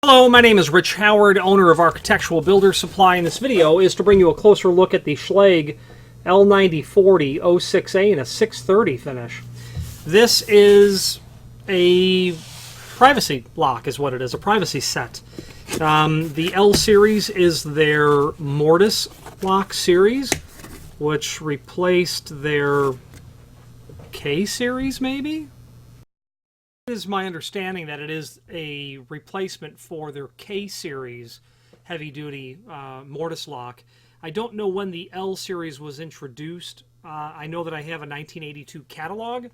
Hello, my name is Rich Howard, owner of Architectural Builder Supply, and this video is to bring you a closer look at the Schlage L9040 06A in a 630 finish. This is a privacy lock is what it is, a privacy set. The L series is their Mortise lock series, which replaced their K series maybe? It is my understanding that it is a replacement for their K-Series heavy-duty mortise lock. I don't know when the L-Series was introduced. I know that I have a 1982 catalog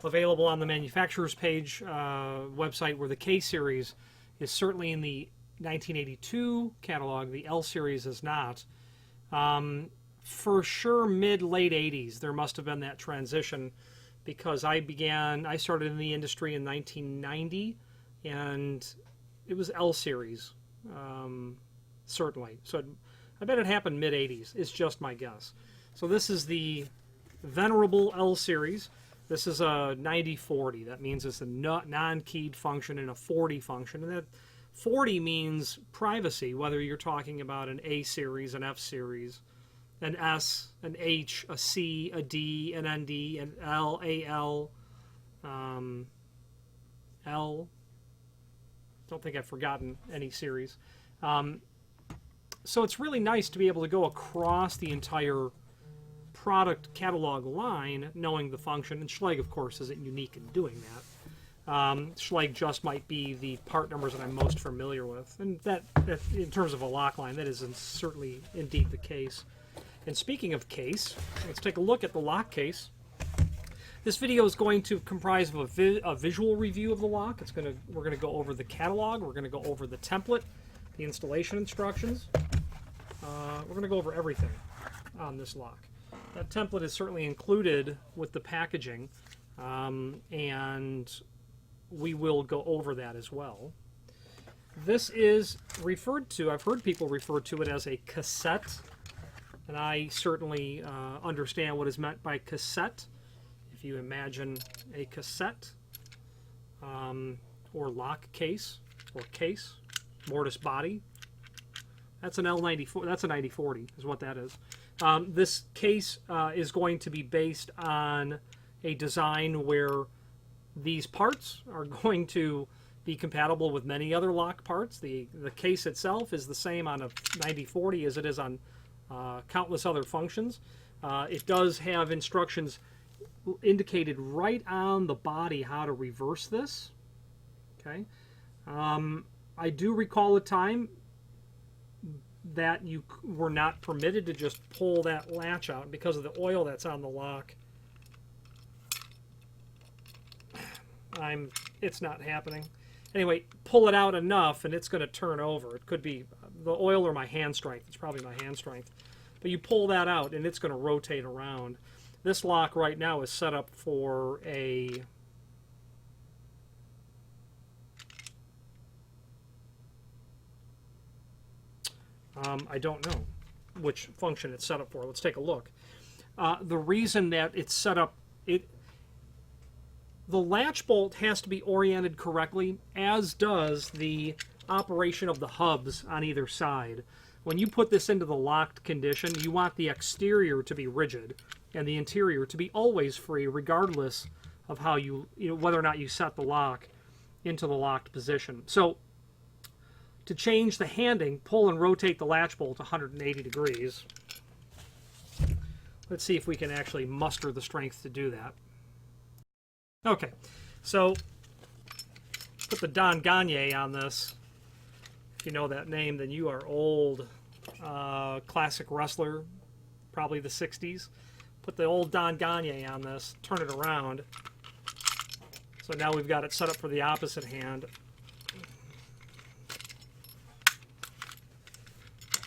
available on the manufacturer's page website, where the K-Series is certainly in the 1982 catalog. The L-Series is not. For sure, mid-late 80s, there must have been that transition, because I started in the industry in 1990, and it was L series, certainly. So I bet it happened mid-80s. It's just my guess. So this is the venerable L series. This is a 9040. That means it's a non-keyed function and a 40 function. And that 40 means privacy, whether you're talking about an A series, an F series, an S, an H, a C, a D, an ND, an L, AL, L. Don't think I've forgotten any series. So it's really nice to be able to go across the entire product catalog line knowing the function. And Schlage, of course, isn't unique in doing that. Schlage just might be the part numbers that I'm most familiar with. And that in terms of a lock line, that is certainly indeed the case. And speaking of case, let's take a look at the lock case. This video is going to comprise of a visual review of the lock. We're going to go over the catalog. We're going to go over the template, the installation instructions. We're going to go over everything on this lock. That template is certainly included with the packaging, and we will go over that as well. This is referred to, I've heard people refer to it as a cassette. And I certainly understand what is meant by cassette. If you imagine a cassette or lock case or case, mortise body, that's an L9040. That's a 9040 is what that is. This case is going to be based on a design where these parts are going to be compatible with many other lock parts. The case itself is the same on a 9040 as it is on countless other functions. It does have instructions indicated right on the body how to reverse this. Okay, I do recall a time that you were not permitted to just pull that latch out because of the oil that's on the lock. It's not happening. Anyway, pull it out enough and it's going to turn over. It could be the oil or my hand strength. It's probably my hand strength. But you pull that out and it's going to rotate around. This lock right now is set up for a I don't know which function it's set up for. Let's take a look. The reason that it's set up, the latch bolt has to be oriented correctly, as does the operation of the hubs on either side. When you put this into the locked condition, you want the exterior to be rigid and the interior to be always free, regardless of how whether or not you set the lock into the locked position. So to change the handing, pull and rotate the latch bolt 180 degrees. Let's see if we can actually muster the strength to do that. Okay, so put the Don Gagne on this. If you know that name, then you are old. Classic wrestler, probably the 60s. Put the old Don Gagne on this, turn it around. So now we've got it set up for the opposite hand.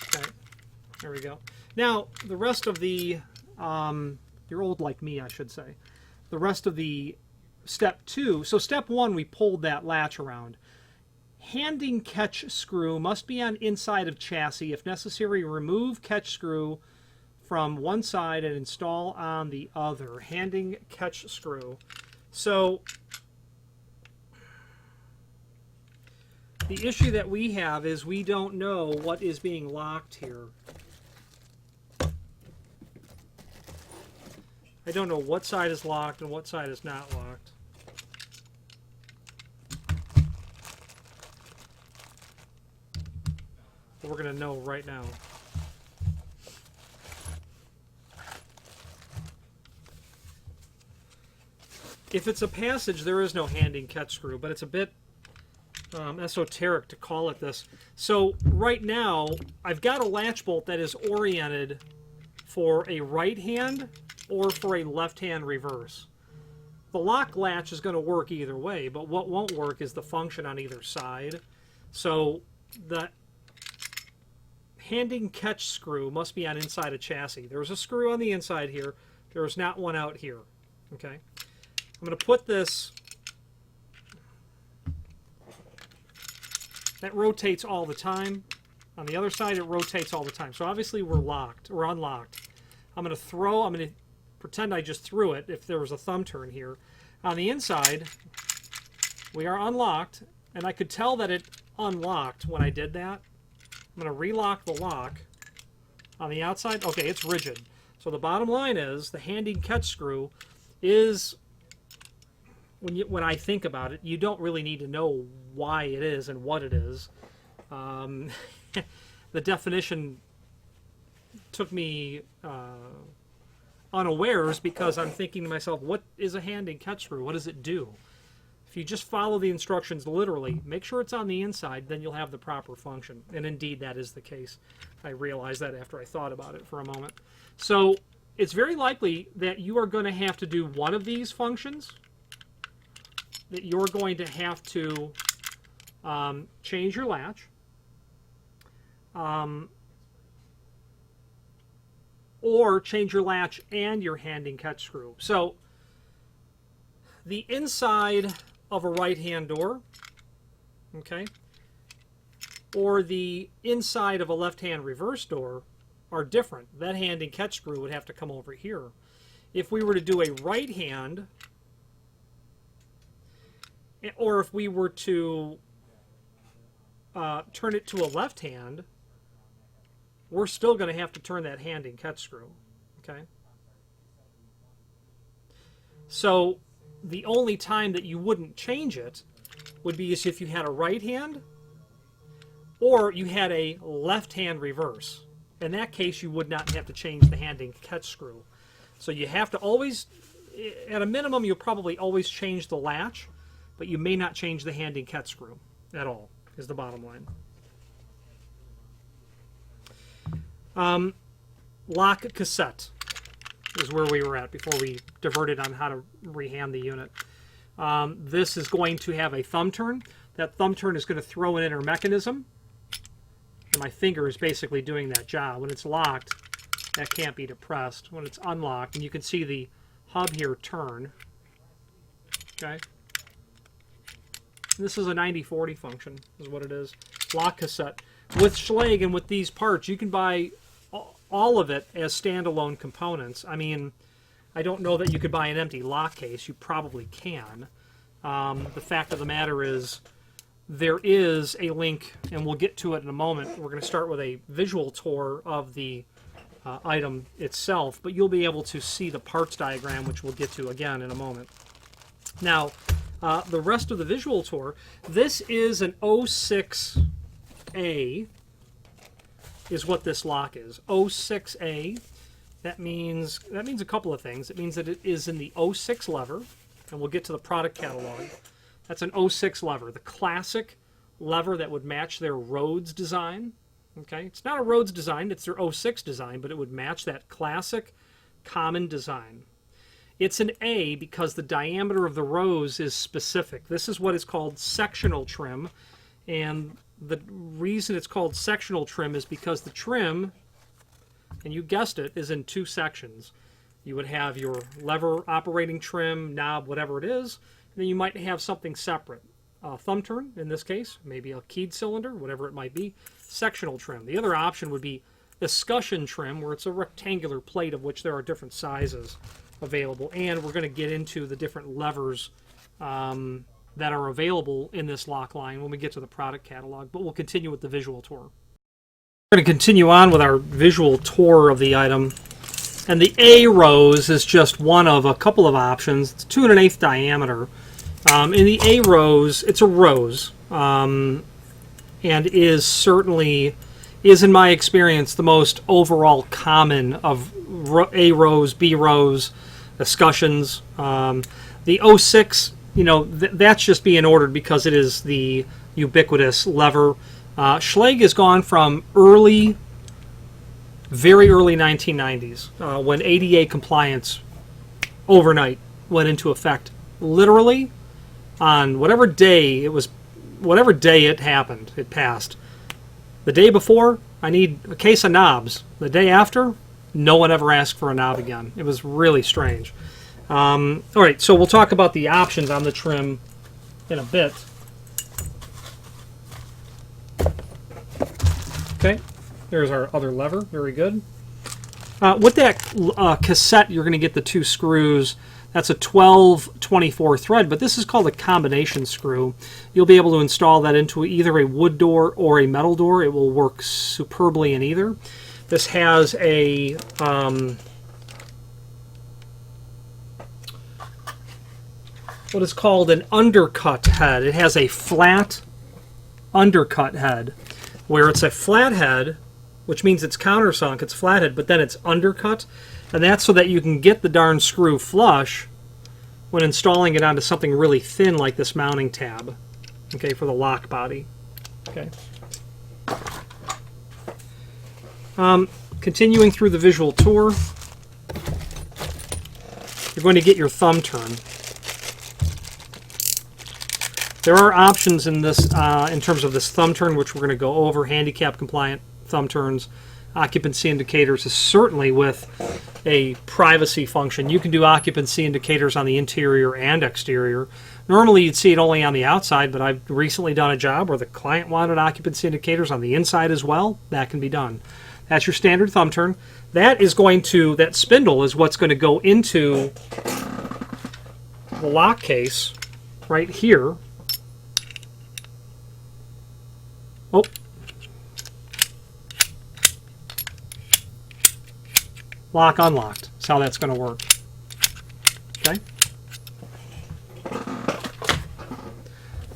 Okay, there we go. Now, the rest of the, you're old like me, I should say. The rest of the step 2, so step 1, we pulled that latch around. Handing catch screw must be on inside of chassis. If necessary, remove catch screw from one side and install on the other. Handing catch screw. So The issue that we have is we don't know what is being locked here. I don't know what side is locked and what side is not locked. But we're going to know right now. If it's a passage, there is no handing catch screw, but it's a bit esoteric to call it this. So right now, I've got a latch bolt that is oriented for a right hand or for a left hand reverse. The lock latch is going to work either way, but what won't work is the function on either side. So the handing catch screw must be on inside a chassis. There's a screw on the inside here. There is not one out here. Okay. I'm going to put this, that rotates all the time. On the other side, it rotates all the time. So obviously we're locked, or unlocked. I'm going to pretend I just threw it if there was a thumb turn here. On the inside, we are unlocked, and I could tell that it unlocked when I did that. I'm going to relock the lock. On the outside, okay, it's rigid. So the bottom line is the handing catch screw is, when I think about it, you don't really need to know why it is and what it is. The definition took me unawares because I'm thinking to myself, what is a handing catch screw? What does it do? If you just follow the instructions literally, make sure it's on the inside, then you'll have the proper function. And indeed, that is the case. I realized that after I thought about it for a moment. So it's very likely that you are going to have to do one of these functions, that you're going to have to change your latch, or change your latch and your handing catch screw. So the inside of a right-hand door, okay, or the inside of a left-hand reverse door are different. That handing catch screw would have to come over here. If we were to do a right hand, or if we were to turn it to a left hand, we're still going to have to turn that handing catch screw. Okay? So the only time that you wouldn't change it would be as if you had a right hand or you had a left hand reverse. In that case, you would not have to change the handing catch screw. So you have to always, at a minimum, you'll probably always change the latch, but you may not change the handing catch screw at all, is the bottom line. Lock cassette is where we were at before we diverted on how to rehand the unit. This is going to have a thumb turn. That thumb turn is going to throw an inner mechanism. And my finger is basically doing that job. When it's locked, that can't be depressed. When it's unlocked, and you can see the hub here turn. Okay. This is a 9040 function, is what it is. Lock cassette. With Schlage and with these parts, you can buy all of it as standalone components. I mean, I don't know that you could buy an empty lock case. You probably can. The fact of the matter is, there is a link, and we'll get to it in a moment. We're going to start with a visual tour of the item itself, but you'll be able to see the parts diagram, which we'll get to again in a moment. Now, the rest of the visual tour, this is an 06A, is what this lock is. 06A, that means a couple of things. It means that it is in the 06 lever, and we'll get to the product catalog. That's an 06 lever, the classic lever that would match their Rhodes design. Okay, it's not a Rhodes design, it's their 06 design, but it would match that classic common design. It's an A because the diameter of the rose is specific. This is what is called sectional trim, and the reason it's called sectional trim is because the trim, and you guessed it, is in two sections. You would have your lever operating trim, knob, whatever it is, and then you might have something separate. Thumb turn, in this case, maybe a keyed cylinder, whatever it might be, sectional trim. The other option would be escutcheon trim, where it's a rectangular plate of which there are different sizes available, and we're going to get into the different levers that are available in this lock line when we get to the product catalog, but we'll continue with the visual tour. We're going to continue on with our visual tour of the item. And the A rose is just one of a couple of options. It's 2 1/8 diameter. In the A rose, it's a rose, and is certainly, in my experience, the most overall common of A rose, B rose, escutcheons. The 06, that's just being ordered because it is the ubiquitous lever. Schlage has gone from very early 1990s, when ADA compliance overnight went into effect. Literally, on whatever day it happened, it passed. The day before, I need a case of knobs. The day after, no one ever asked for a knob again. It was really strange. All right, so we'll talk about the options on the trim in a bit. Okay, there's our other lever. Very good. With that cassette, you're going to get the 2 screws. That's a 12-24 thread, but this is called a combination screw. You'll be able to install that into either a wood door or a metal door. It will work superbly in either. This has a what is called an undercut head. It has a flat undercut head, where it's a flat head, which means it's countersunk, it's flathead, but then it's undercut, and that's so that you can get the darn screw flush when installing it onto something really thin like this mounting tab, okay, for the lock body. Okay. Continuing through the visual tour, you're going to get your thumb turn. There are options in this, in terms of this thumb turn, which we're going to go over. Handicap compliant thumb turns, occupancy indicators is certainly with a privacy function. You can do occupancy indicators on the interior and exterior. Normally you'd see it only on the outside, but I've recently done a job where the client wanted occupancy indicators on the inside as well. That can be done. That's your standard thumb turn. That spindle is what's going to go into the lock case right here. Oh. Lock unlocked. That's how that's going to work. Okay.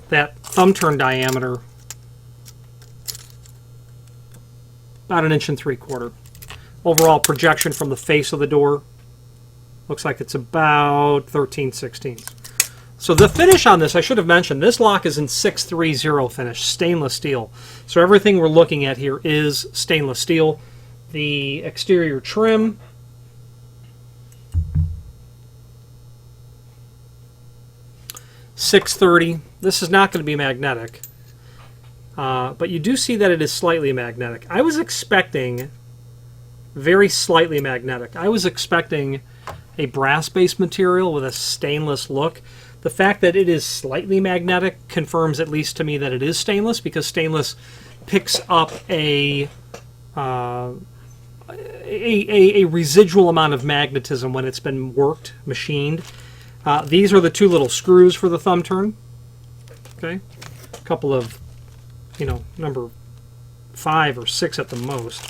That thumb turn diameter, about 1 3/4 inches. Overall projection from the face of the door looks like it's about 13/16. So the finish on this, I should have mentioned, this lock is in 630 finish, stainless steel. So everything we're looking at here is stainless steel. The exterior trim, .630. This is not going to be magnetic, but you do see that it is slightly magnetic. I was expecting very slightly magnetic. I was expecting a brass-based material with a stainless look. The fact that it is slightly magnetic confirms, at least to me, that it is stainless, because stainless picks up a residual amount of magnetism when it's been worked, machined. These are the 2 little screws for the thumb turn. Okay, a couple of, number 5 or 6 at the most.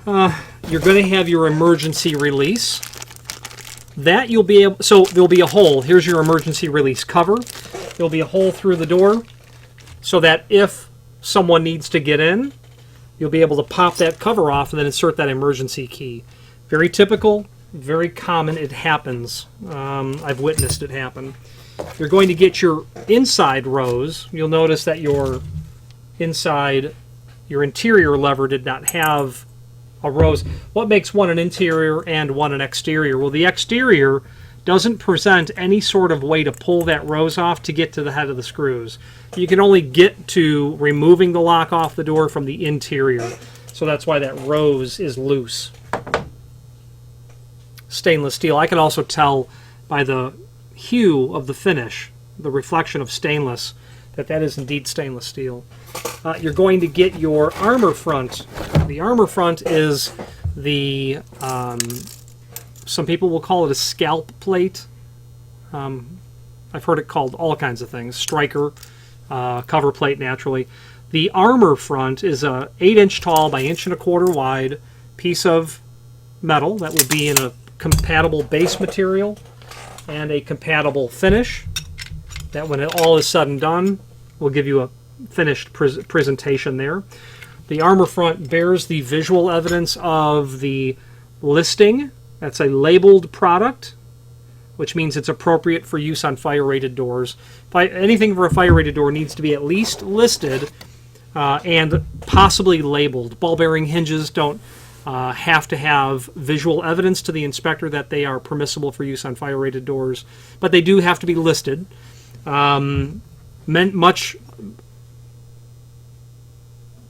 You're going to have your emergency release. That you'll be able, so there'll be a hole. Here's your emergency release cover. There'll be a hole through the door so that if someone needs to get in, you'll be able to pop that cover off and then insert that emergency key. Very typical, very common. It happens. I've witnessed it happen. You're going to get your inside rose. You'll notice that your interior lever did not have a rose. What makes one an interior and one an exterior? Well, the exterior doesn't present any sort of way to pull that rose off to get to the head of the screws. You can only get to removing the lock off the door from the interior. So that's why that rose is loose. Stainless steel. I can also tell by the hue of the finish, the reflection of stainless, that is indeed stainless steel. You're going to get your armor front. The armor front is the, some people will call it a scalp plate. I I've heard it called all kinds of things. Striker, cover plate naturally. The armor front is a 8-inch tall by 1.25 inch wide piece of metal that will be in a compatible base material and a compatible finish that when it all is said and done will give you a finished presentation there. The armor front bears the visual evidence of the listing. That's a labeled product, which means it's appropriate for use on fire-rated doors. Anything for a fire-rated door needs to be at least listed and possibly labeled. Ball bearing hinges don't have to have visual evidence to the inspector that they are permissible for use on fire-rated doors, but they do have to be listed.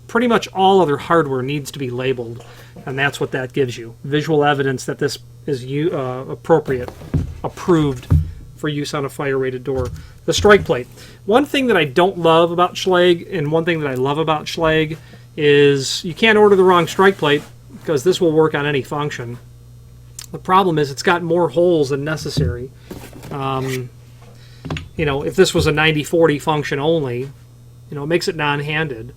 Pretty much all other hardware needs to be labeled, and that's what that gives you. Visual evidence that this is appropriate, approved for use on a fire-rated door. The strike plate. One thing that I don't love about Schlage, and one thing that I love about Schlage, is you can't order the wrong strike plate, because this will work on any function. The problem is it's got more holes than necessary. You know, if this was a 9040 function only, you know, it makes it non-handed.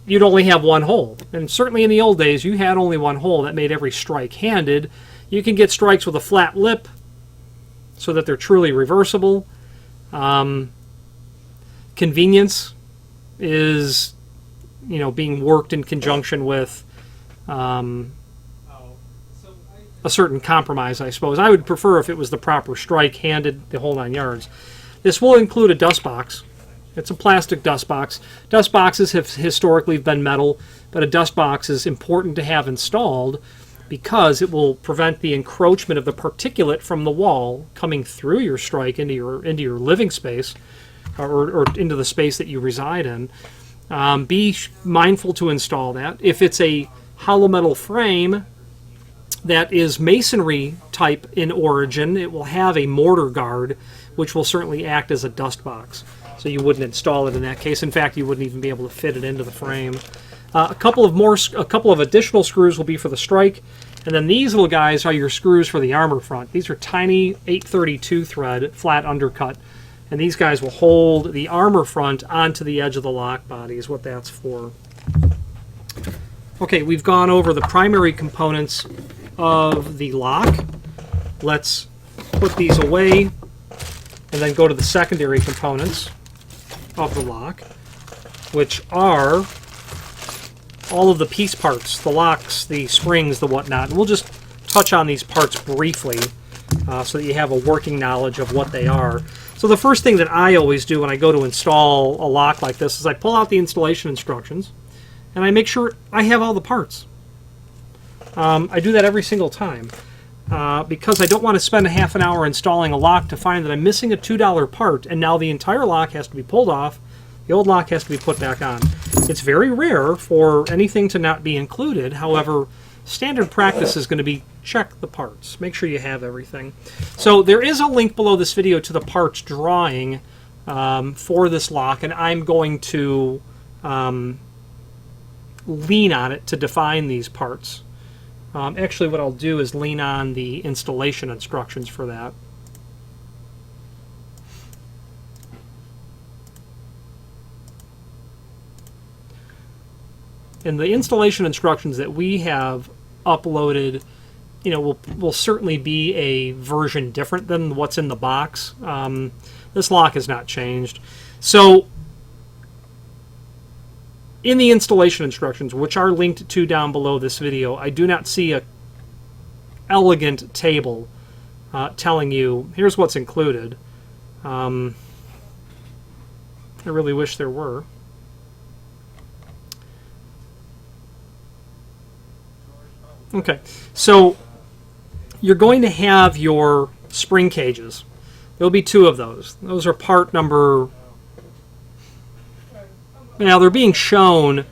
You'd only have one hole. And certainly in the old days, you had only one hole. That made every strike handed. You can get strikes with a flat lip so that they're truly reversible. Convenience is, you know, being worked in conjunction with a certain compromise, I suppose. I would prefer if it was the proper strike, handed, the whole 9 yards. This will include a dust box. It's a plastic dust box. Dust boxes have historically been metal, but a dust box is important to have installed because it will prevent the encroachment of the particulate from the wall coming through your strike into your living space or into the space that you reside in. Be mindful to install that. If it's a hollow metal frame that is masonry type in origin, it will have a mortar guard, which will certainly act as a dust box. So you wouldn't install it in that case. In fact, you wouldn't even be able to fit it into the frame. A couple of additional screws will be for the strike, and then these little guys are your screws for the armor front. These are tiny 832 thread flat undercut, and these guys will hold the armor front onto the edge of the lock body, is what that's for. Okay, we've gone over the primary components of the lock. Let's put these away and then go to the secondary components of the lock, which are all of the piece parts, the locks, the springs, the whatnot. And we'll just touch on these parts briefly so that you have a working knowledge of what they are. So the first thing that I always do when I go to install a lock like this is I pull out the installation instructions and I make sure I have all the parts. I do that every single time because I don't want to spend a half an hour installing a lock to find that I'm missing a $2 part and now the entire lock has to be pulled off, the old lock has to be put back on. It's very rare for anything to not be included. However, standard practice is going to be check the parts. Make sure you have everything. So there is a link below this video to the parts drawing for this lock, and I'm going to lean on it to define these parts. Actually, what I'll do is lean on the installation instructions for that. And the installation instructions that we have uploaded, you know, will certainly be a version different than what's in the box. This lock has not changed. So in the installation instructions, which are linked to down below this video, I do not see a elegant table telling you, here's what's included. I really wish there were. Okay, so you're going to have your spring cages. There'll be 2 of those. Those are part number... Now, they're being shown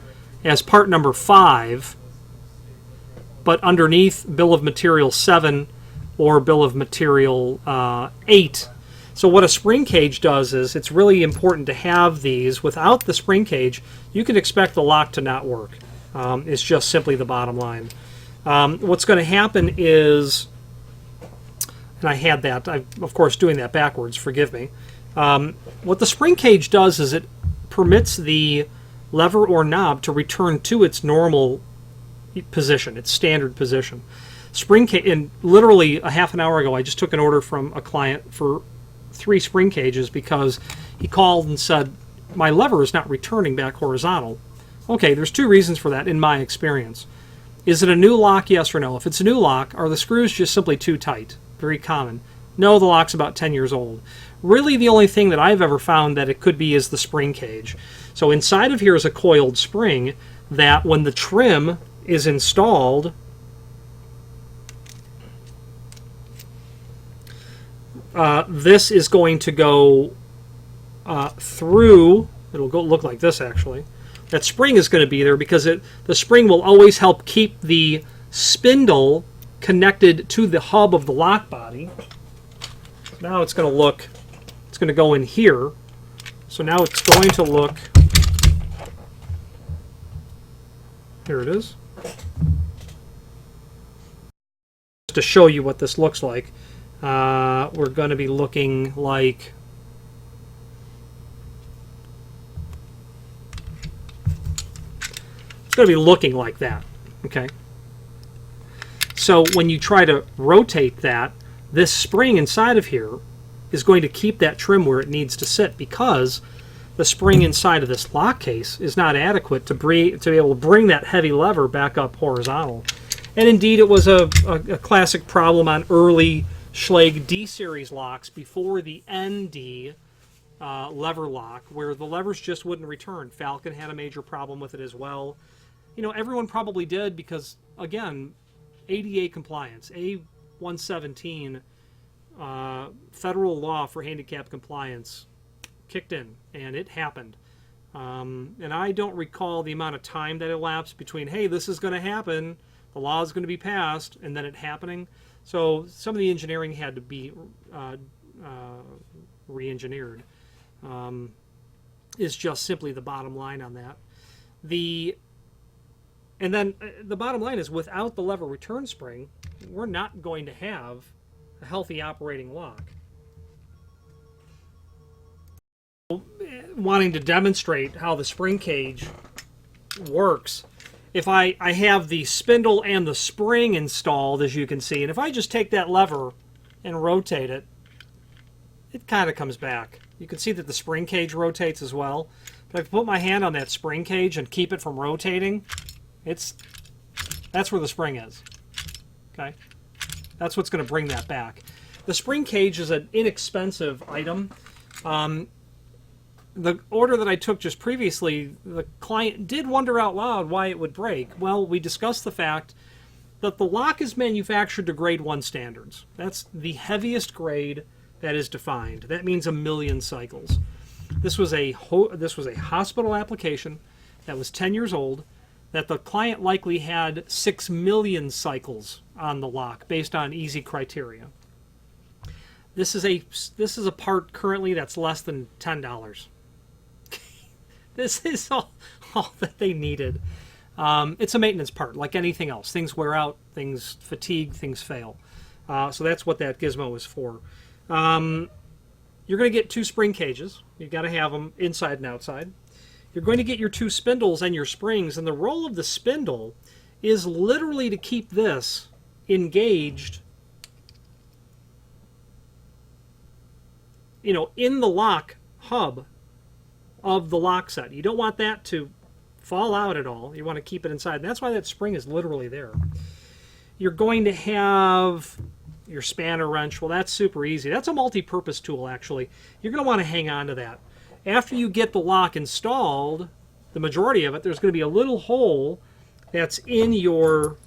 as part number 5, but underneath Bill of Material 7 or Bill of Material 8. So what a spring cage does is it's really important to have these. Without the spring cage, you can expect the lock to not work. It's just simply the bottom line. What's going to happen is And I had that. I'm, of course, doing that backwards. Forgive me. What the spring cage does is it permits the lever or knob to return to its normal position, its standard position. Spring cage, and literally a half an hour ago, I just took an order from a client for 3 spring cages because he called and said, my lever is not returning back horizontal. Okay, there's 2 reasons for that in my experience. Is it a new lock, yes or no? If it's a new lock, are the screws just simply too tight? Very common. No, the lock's about 10 years old. Really, the only thing that I've ever found that it could be is the spring cage. So inside of here is a coiled spring that when the trim is installed, this is going to go through. It'll go look like this actually. That spring is going to be there because the spring will always help keep the spindle connected to the hub of the lock body. Now it's going to look, it's going to go in here. So now it's going to look, here it is. Just to show you what this looks like, we're going to be looking like, it's going to be looking like that, okay? So when you try to rotate that, this spring inside of here is going to keep that trim where it needs to sit because the spring inside of this lock case is not adequate to be able to bring that heavy lever back up horizontal. And indeed, it was a classic problem on early Schlage D-series locks before the ND lever lock, where the levers just wouldn't return. Falcon had a major problem with it as well. You know, everyone probably did because, again, ADA compliance, A117, federal law for handicap compliance kicked in, and it happened. And I don't recall the amount of time that elapsed between, hey, this is going to happen, the law is going to be passed, and then it happening. So some of the engineering had to be re-engineered, is just simply the bottom line on that. And then the bottom line is without the lever return spring, we're not going to have a healthy operating lock. Wanting to demonstrate how the spring cage works, if I have the spindle and the spring installed, as you can see, and if I just take that lever and rotate it, it kind of comes back. You can see that the spring cage rotates as well. But if I put my hand on that spring cage and keep it from rotating, that's where the spring is. Okay? That's what's going to bring that back. The spring cage is an inexpensive item. The order that I took just previously, the client did wonder out loud why it would break. Well, we discussed the fact that the lock is manufactured to grade 1 standards. That's the heaviest grade that is defined. That means 1,000,000 cycles. This was a hospital application that was 10 years old, that the client likely had 6 million cycles on the lock based on easy criteria. This is a part currently that's less than $10. This is all that they needed. It's a maintenance part, like anything else. Things wear out, things fatigue, things fail. So that's what that gizmo is for. You're going to get 2 spring cages. You've got to have them inside and outside. You're going to get your 2 spindles and your springs, and the role of the spindle is literally to keep this engaged, you know, in the lock hub of the lock set. You don't want that to fall out at all. You want to keep it inside. And that's why that spring is literally there. You're going to have your spanner wrench. Well, that's super easy. That's a multi-purpose tool, actually. You're going to want to hang on to that. After you get the lock installed, the majority of it, there's going to be a little hole that's in your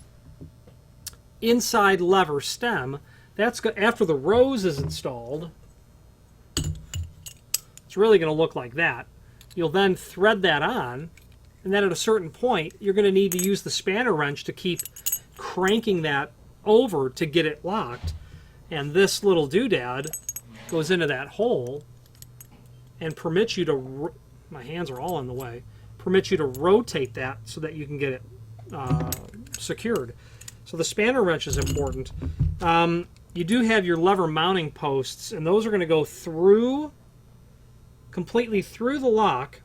inside lever stem. That's after the rose is installed. It's really going to look like that. You'll then thread that on, and then at a certain point, you're going to need to use the spanner wrench to keep cranking that over to get it locked. And this little doodad goes into that hole and permits you to, my hands are all in the way, permits you to rotate that so that you can get it secured. So the spanner wrench is important. you do have your lever mounting posts, and those are going to go through, completely through the lock.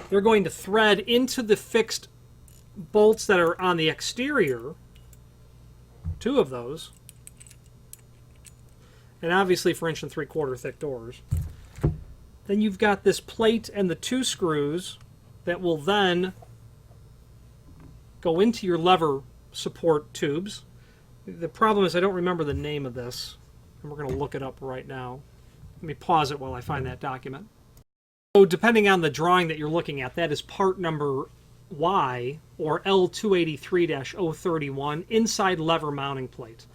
They're going to thread into the fixed bolts that are on the exterior, 2 of those, and obviously for 1 3/4 thick doors. Then you've got this plate and the 2 screws that will then go into your lever support tubes. The problem is I don't remember the name of this, and we're going to look it up right now. Let me pause it while I find that document. So depending on the drawing that you're looking at, that is part number Y, or L283-031, inside lever mounting plate.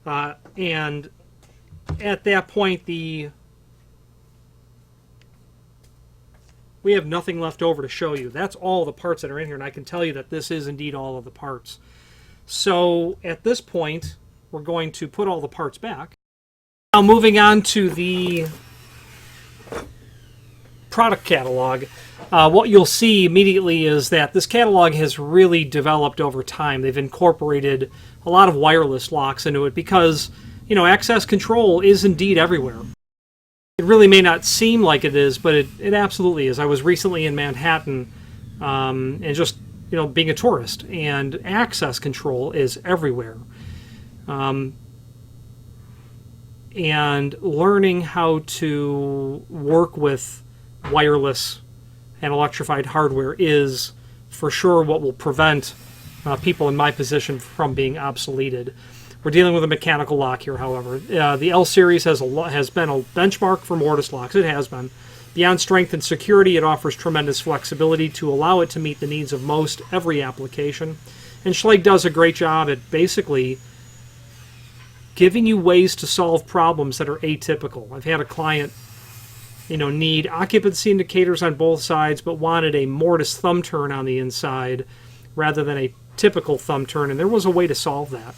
And at that point, we have nothing left over to show you. That's all the parts that are in here, and I can tell you that this is indeed all of the parts. So at this point, we're going to put all the parts back. Now moving on to the product catalog, what you'll see immediately is that this catalog has really developed over time. They've incorporated a lot of wireless locks into it because, you know, access control is indeed everywhere. It really may not seem like it is, but it absolutely is. I was recently in Manhattan and just, you know, being a tourist, and access control is everywhere. And learning how to work with wireless and electrified hardware is for sure what will prevent people in my position from being obsoleted. We're dealing with a mechanical lock here, however. The L series has been a benchmark for Mortise locks. It has been. Beyond strength and security, it offers tremendous flexibility to allow it to meet the needs of most every application. And Schlage does a great job at basically giving you ways to solve problems that are atypical. I've had a client, you know, need occupancy indicators on both sides, but wanted a Mortise thumb turn on the inside rather than a typical thumb turn, and there was a way to solve that.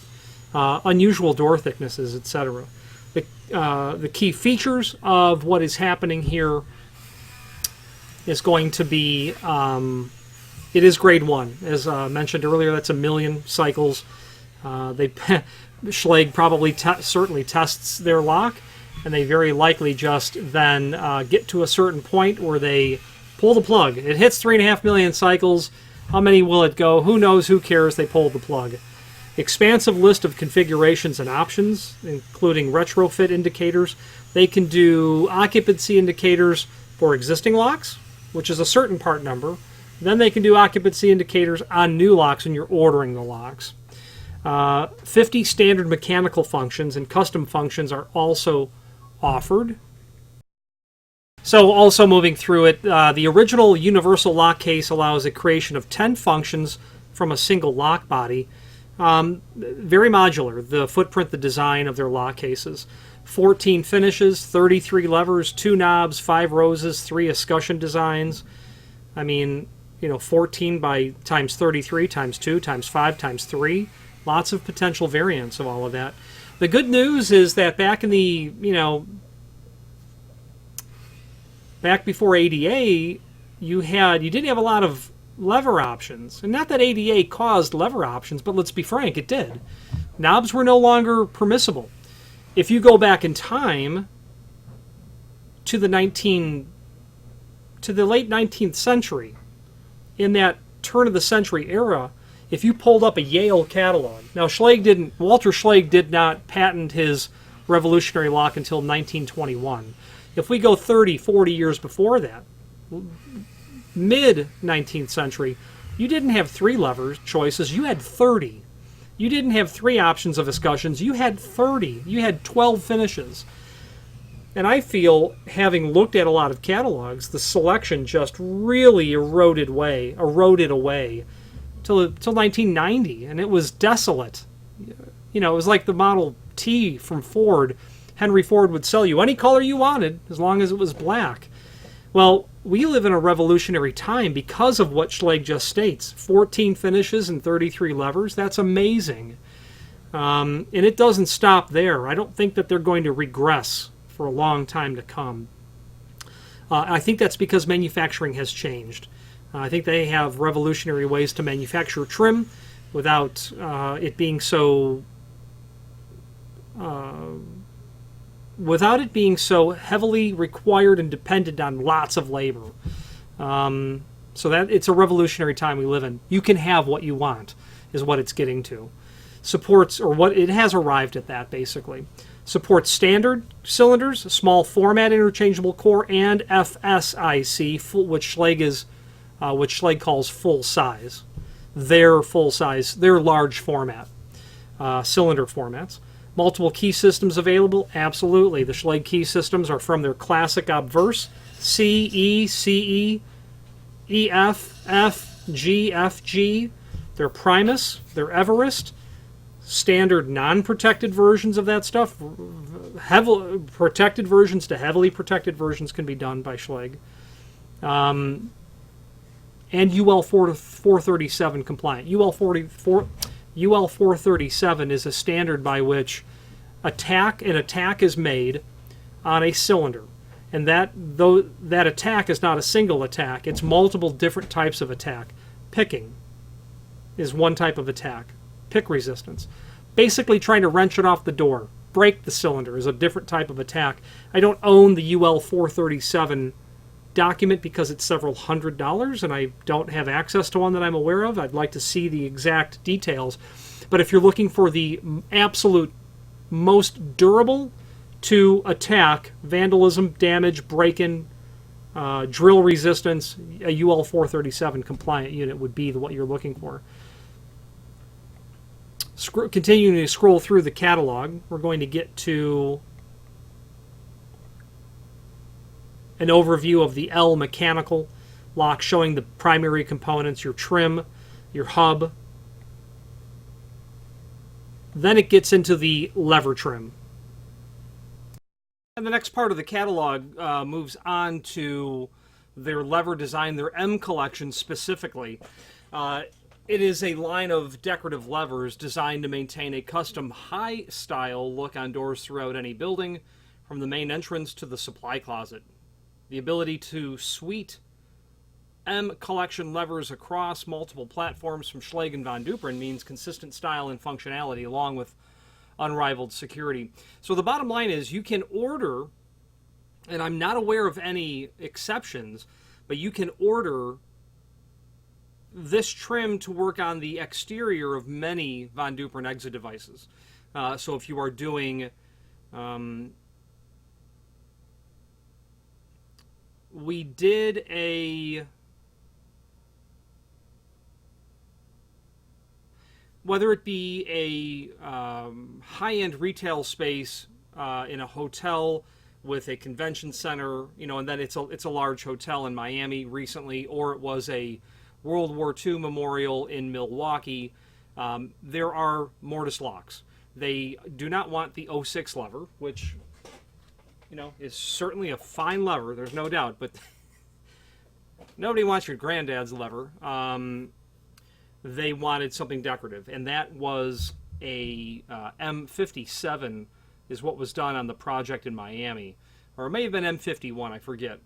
Unusual door thicknesses, etc. The key features of what is happening here is going to be, it is grade 1. As mentioned earlier, that's 1 million cycles. Schlage probably certainly tests their lock, and they very likely just then get to a certain point where they pull the plug. It hits 3.5 million cycles. How many will it go? Who knows? Who cares? They pulled the plug. Expansive list of configurations and options, including retrofit indicators. They can do occupancy indicators for existing locks, which is a certain part number. Then they can do occupancy indicators on new locks when you're ordering the locks. 50 standard mechanical functions and custom functions are also offered. So also moving through it, the original universal lock case allows the creation of 10 functions from a single lock body. Very modular, the footprint, the design of their lock cases. 14 finishes, 33 levers, 2 knobs, 5 roses, 3 escutcheon designs. I mean, you know, 14 by times 33 times 2 times 5 times 3. Lots of potential variants of all of that. The good news is that back in the, you know, back before ADA, you didn't have a lot of lever options. And not that ADA caused lever options, but let's be frank, it did. Knobs were no longer permissible. If you go back in time to the late 19th century, in that turn of the century era, if you pulled up a Yale catalog, now Walter Schlage did not patent his revolutionary lock until 1921. If we go 30, 40 years before that, mid-19th century, you didn't have 3 lever choices, you had 30. You didn't have 3 options of escutcheons, you had 30. You had 12 finishes. And I feel, having looked at a lot of catalogs, the selection just really eroded away till 1990, and it was desolate. You know, it was like the Model T from Ford. Henry Ford would sell you any color you wanted as long as it was black. Well, we live in a revolutionary time because of what Schlage just states. 14 finishes and 33 levers. That's amazing. And it doesn't stop there. I don't think that they're going to regress for a long time to come. I think that's because manufacturing has changed. I think they have revolutionary ways to manufacture trim without it being so without it being so heavily required and dependent on lots of labor. So that it's a revolutionary time we live in. You can have what you want, is what it's getting to. Supports, or what it has arrived at that basically. Supports standard cylinders, small format interchangeable core, and FSIC, which Schlage calls full size. Their full size, their large format, cylinder formats. Multiple key systems available? Absolutely. The Schlage key systems are from their classic obverse, C, E, CE, EF, F, G, FG, their Primus, their Everest, standard non-protected versions of that stuff. Protected versions to heavily protected versions can be done by Schlage. And UL 437 compliant. UL 437 is a standard by which an attack is made on a cylinder. And that attack is not a single attack, it's multiple different types of attack. Picking is one type of attack. Pick resistance. Basically trying to wrench it off the door. Break the cylinder is a different type of attack. I don't own the UL 437 document because it's several $100s and I don't have access to one that I'm aware of. I'd like to see the exact details. But if you're looking for the absolute most durable to attack, vandalism, damage, break-in, drill resistance, a UL 437 compliant unit would be what you're looking for. Continuing to scroll through the catalog, we're going to get to an overview of the L mechanical lock, showing the primary components, your trim, your hub. Then it gets into the lever trim. And the next part of the catalog moves on to their lever design, their M collection specifically. It is a line of decorative levers designed to maintain a custom high-style look on doors throughout any building, from the main entrance to the supply closet. The ability to suite M collection levers across multiple platforms from Schlage and Von Duprin means consistent style and functionality along with unrivaled security. So the bottom line is you can order, and I'm not aware of any exceptions, but you can order this trim to work on the exterior of many Von Duprin exit devices. So if you are doing we did a, whether it be a high-end retail space in a hotel with a convention center, and then it's a large hotel in Miami recently, or it was a World War II memorial in Milwaukee, there are mortise locks. They do not want the 06 lever, which is certainly a fine lever, there's no doubt, but nobody wants your granddad's lever. They wanted something decorative, and that was a M57 is what was done on the project in Miami, or it may have been M51, I forget.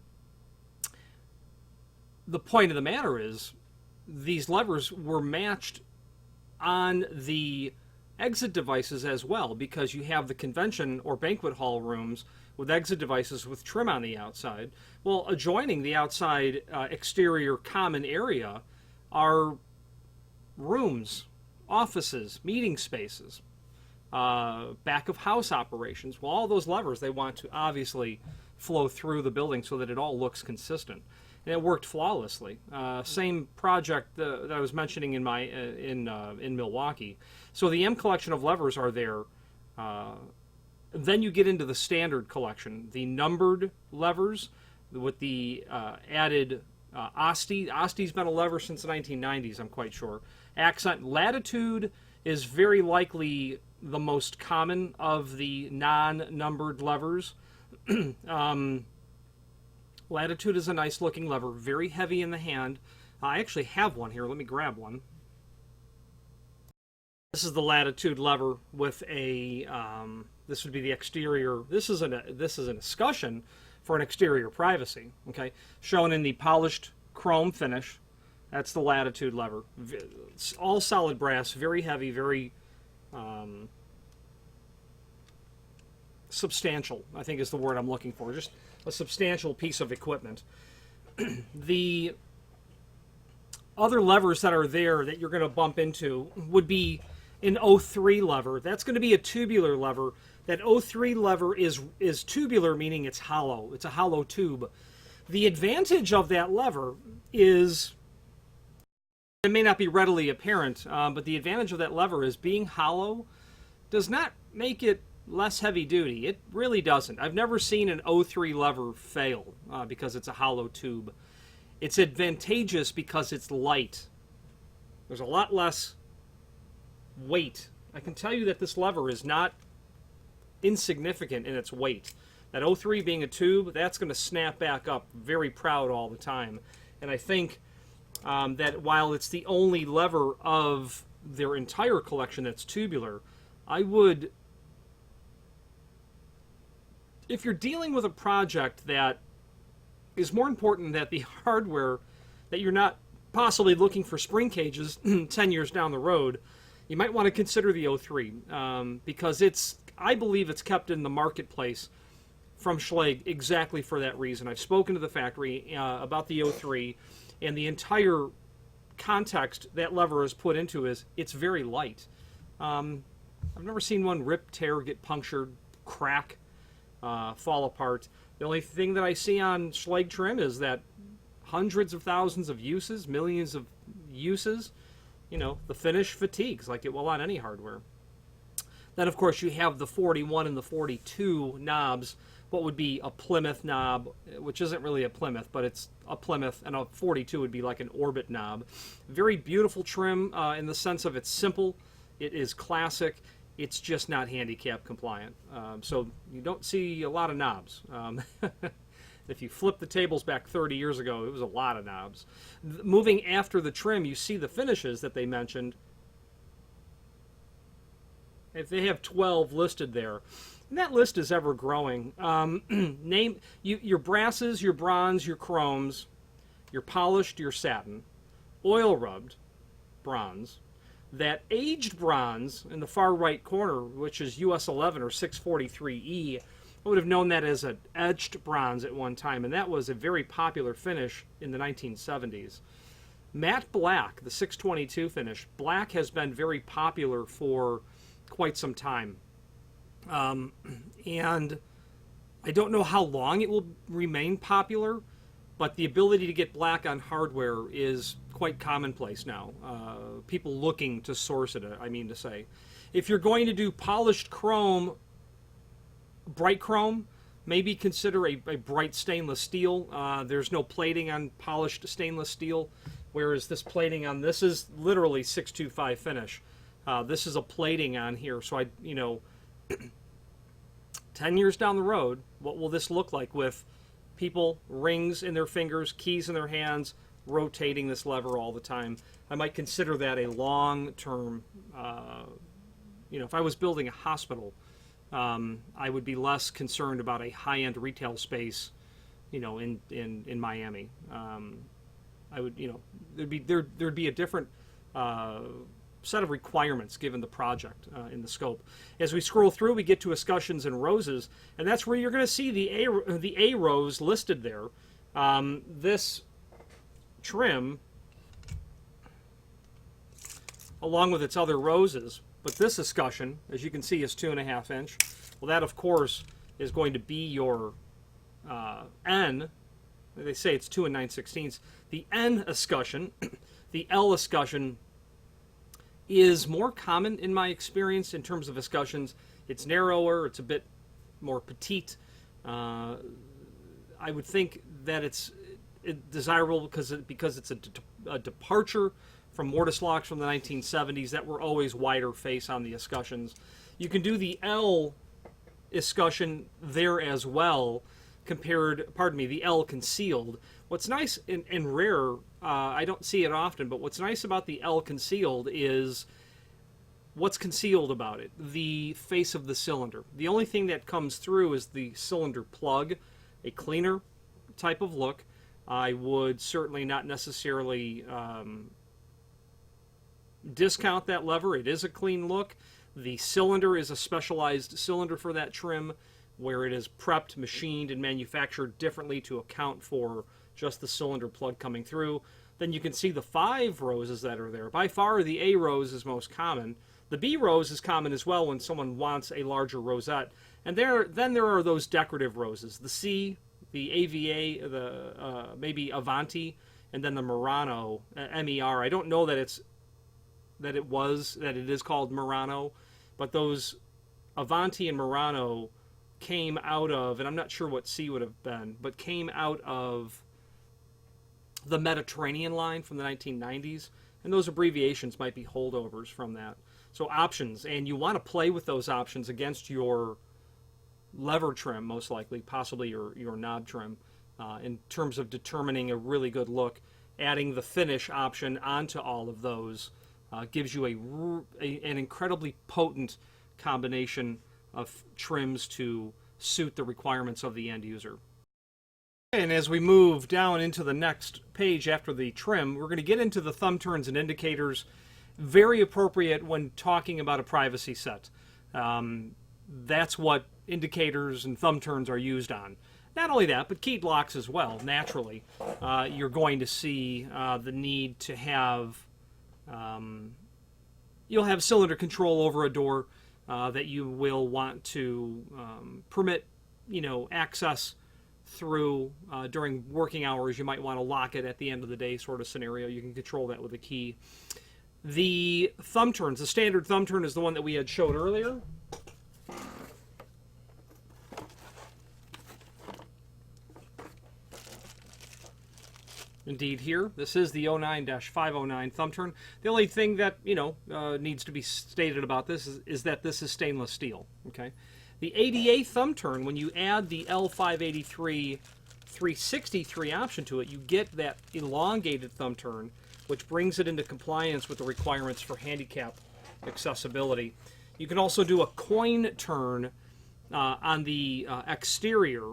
The point of the matter is these levers were matched on the exit devices as well, because you have the convention or banquet hall rooms with exit devices with trim on the outside. Well, adjoining the outside exterior common area are rooms, offices, meeting spaces, back of house operations. Well, all those levers, they want to obviously flow through the building so that it all looks consistent. And it worked flawlessly. Same project that I was mentioning in in Milwaukee. So the M collection of levers are there. Then you get into the standard collection, the numbered levers with the added ASTI. ASTI's been a lever since the 1990s, I'm quite sure. Accent latitude is very likely the most common of the non-numbered levers. Latitude is a nice looking lever, very heavy in the hand. I actually have one here. Let me grab one. This is the latitude lever with a, this would be the exterior. This is an escutcheon for an exterior privacy, okay? Shown in the polished chrome finish. That's the latitude lever. It's all solid brass, very heavy, very substantial, I think is the word I'm looking for. Just a substantial piece of equipment. The other levers that are there that you're going to bump into would be an 03 lever. That's going to be a tubular lever. That 03 lever is tubular, meaning it's hollow. It's a hollow tube. The advantage of that lever is, it may not be readily apparent, but the advantage of that lever is being hollow does not make it less heavy duty. It really doesn't. I've never seen an 03 lever fail because it's a hollow tube. It's advantageous because it's light. There's a lot less weight. I can tell you that this lever is not insignificant in its weight. That 03 being a tube, that's going to snap back up very proud all the time. And I think that while it's the only lever of their entire collection that's tubular, I would, if you're dealing with a project that is more important that the hardware, that you're not possibly looking for spring cages 10 years down the road, you might want to consider the 03 because it's, I believe it's kept in the marketplace from Schlage exactly for that reason. I've spoken to the factory about the 03, and the entire context that lever is put into is it's very light. I've never seen one rip, tear, get punctured, crack, fall apart. The only thing that I see on Schlage trim is that hundreds of thousands of uses, millions of uses, you know, the finish fatigues like it will on any hardware. Then, of course, you have the 41 and the 42 knobs. What would be a Plymouth knob, which isn't really a Plymouth, but it's a Plymouth, and a 42 would be like an orbit knob. Very beautiful trim in the sense of it's simple, it is classic, it's just not handicap compliant. So you don't see a lot of knobs. If you flip the tables back 30 years ago, it was a lot of knobs. Moving after the trim, you see the finishes that they mentioned. If they have 12 listed there, and that list is ever growing. Name your brasses, your bronze, your chromes, your polished, your satin, oil rubbed bronze, that aged bronze in the far right corner, which is US 11 or 643E. I would have known that as an etched bronze at one time, and that was a very popular finish in the 1970s. Matte black, the 622 finish. Black has been very popular for quite some time. And I don't know how long it will remain popular, but the ability to get black on hardware is quite commonplace now. People looking to source it, I mean to say. If you're going to do polished chrome, bright chrome, maybe consider a bright stainless steel. There's no plating on polished stainless steel, whereas this plating on this is literally 625 finish. This is a plating on here, so 10 years down the road, what will this look like with people, rings in their fingers, keys in their hands, rotating this lever all the time? I might consider that a long-term, if I was building a hospital, I would be less concerned about a high-end retail space, in Miami. I would, there'd be a different set of requirements given the project in the scope. As we scroll through, we get to escutcheons and roses, and that's where you're going to see the A rose listed there. This trim, along with its other roses, but this escutcheon, as you can see, is 2.5 inch. Well, that of course is going to be your N. They say it's 2 9/16. The N escutcheon, the L escutcheon is more common in my experience in terms of escutcheons. It's narrower, it's a bit more petite. I would think that it's desirable because it's a departure from mortise locks from the 1970s that were always wider face on the escutcheons. You can do the L escutcheon there as well, the L concealed. What's nice and rare, I don't see it often, but what's nice about the L concealed is what's concealed about it? The face of the cylinder. The only thing that comes through is the cylinder plug, a cleaner type of look. I would certainly not necessarily discount that lever. It is a clean look. The cylinder is a specialized cylinder for that trim. where it is prepped, machined, and manufactured differently to account for just the cylinder plug coming through. Then you can see the 5 roses that are there. By far, the A rose is most common. The B rose is common as well when someone wants a larger rosette. And then there are those decorative roses. The C, the AVA, the maybe Avanti, and then the Murano, MER. I don't know that it is called Murano, but those Avanti and Murano came out of, and I'm not sure what C would have been, but came out of the Mediterranean line from the 1990s, and those abbreviations might be holdovers from that. So options, and you want to play with those options against your lever trim, most likely, possibly your knob trim, in terms of determining a really good look. Adding the finish option onto all of those gives you an incredibly potent combination of trims to suit the requirements of the end user. And as we move down into the next page after the trim, we're going to get into the thumb turns and indicators. Very appropriate when talking about a privacy set. That's what indicators and thumb turns are used on. Not only that, but keyed locks as well. Naturally, you're going to see the need to have, you'll have cylinder control over a door that you will want to permit, access through during working hours. You might want to lock it at the end of the day sort of scenario. You can control that with a key. The thumb turns, the standard thumb turn is the one that we had showed earlier. Indeed here, this is the 09-509 thumb turn. The only thing that, needs to be stated about this is that this is stainless steel, okay? The ADA thumb turn, when you add the L583 363 option to it, you get that elongated thumb turn, which brings it into compliance with the requirements for handicap accessibility. You can also do a coin turn on the exterior.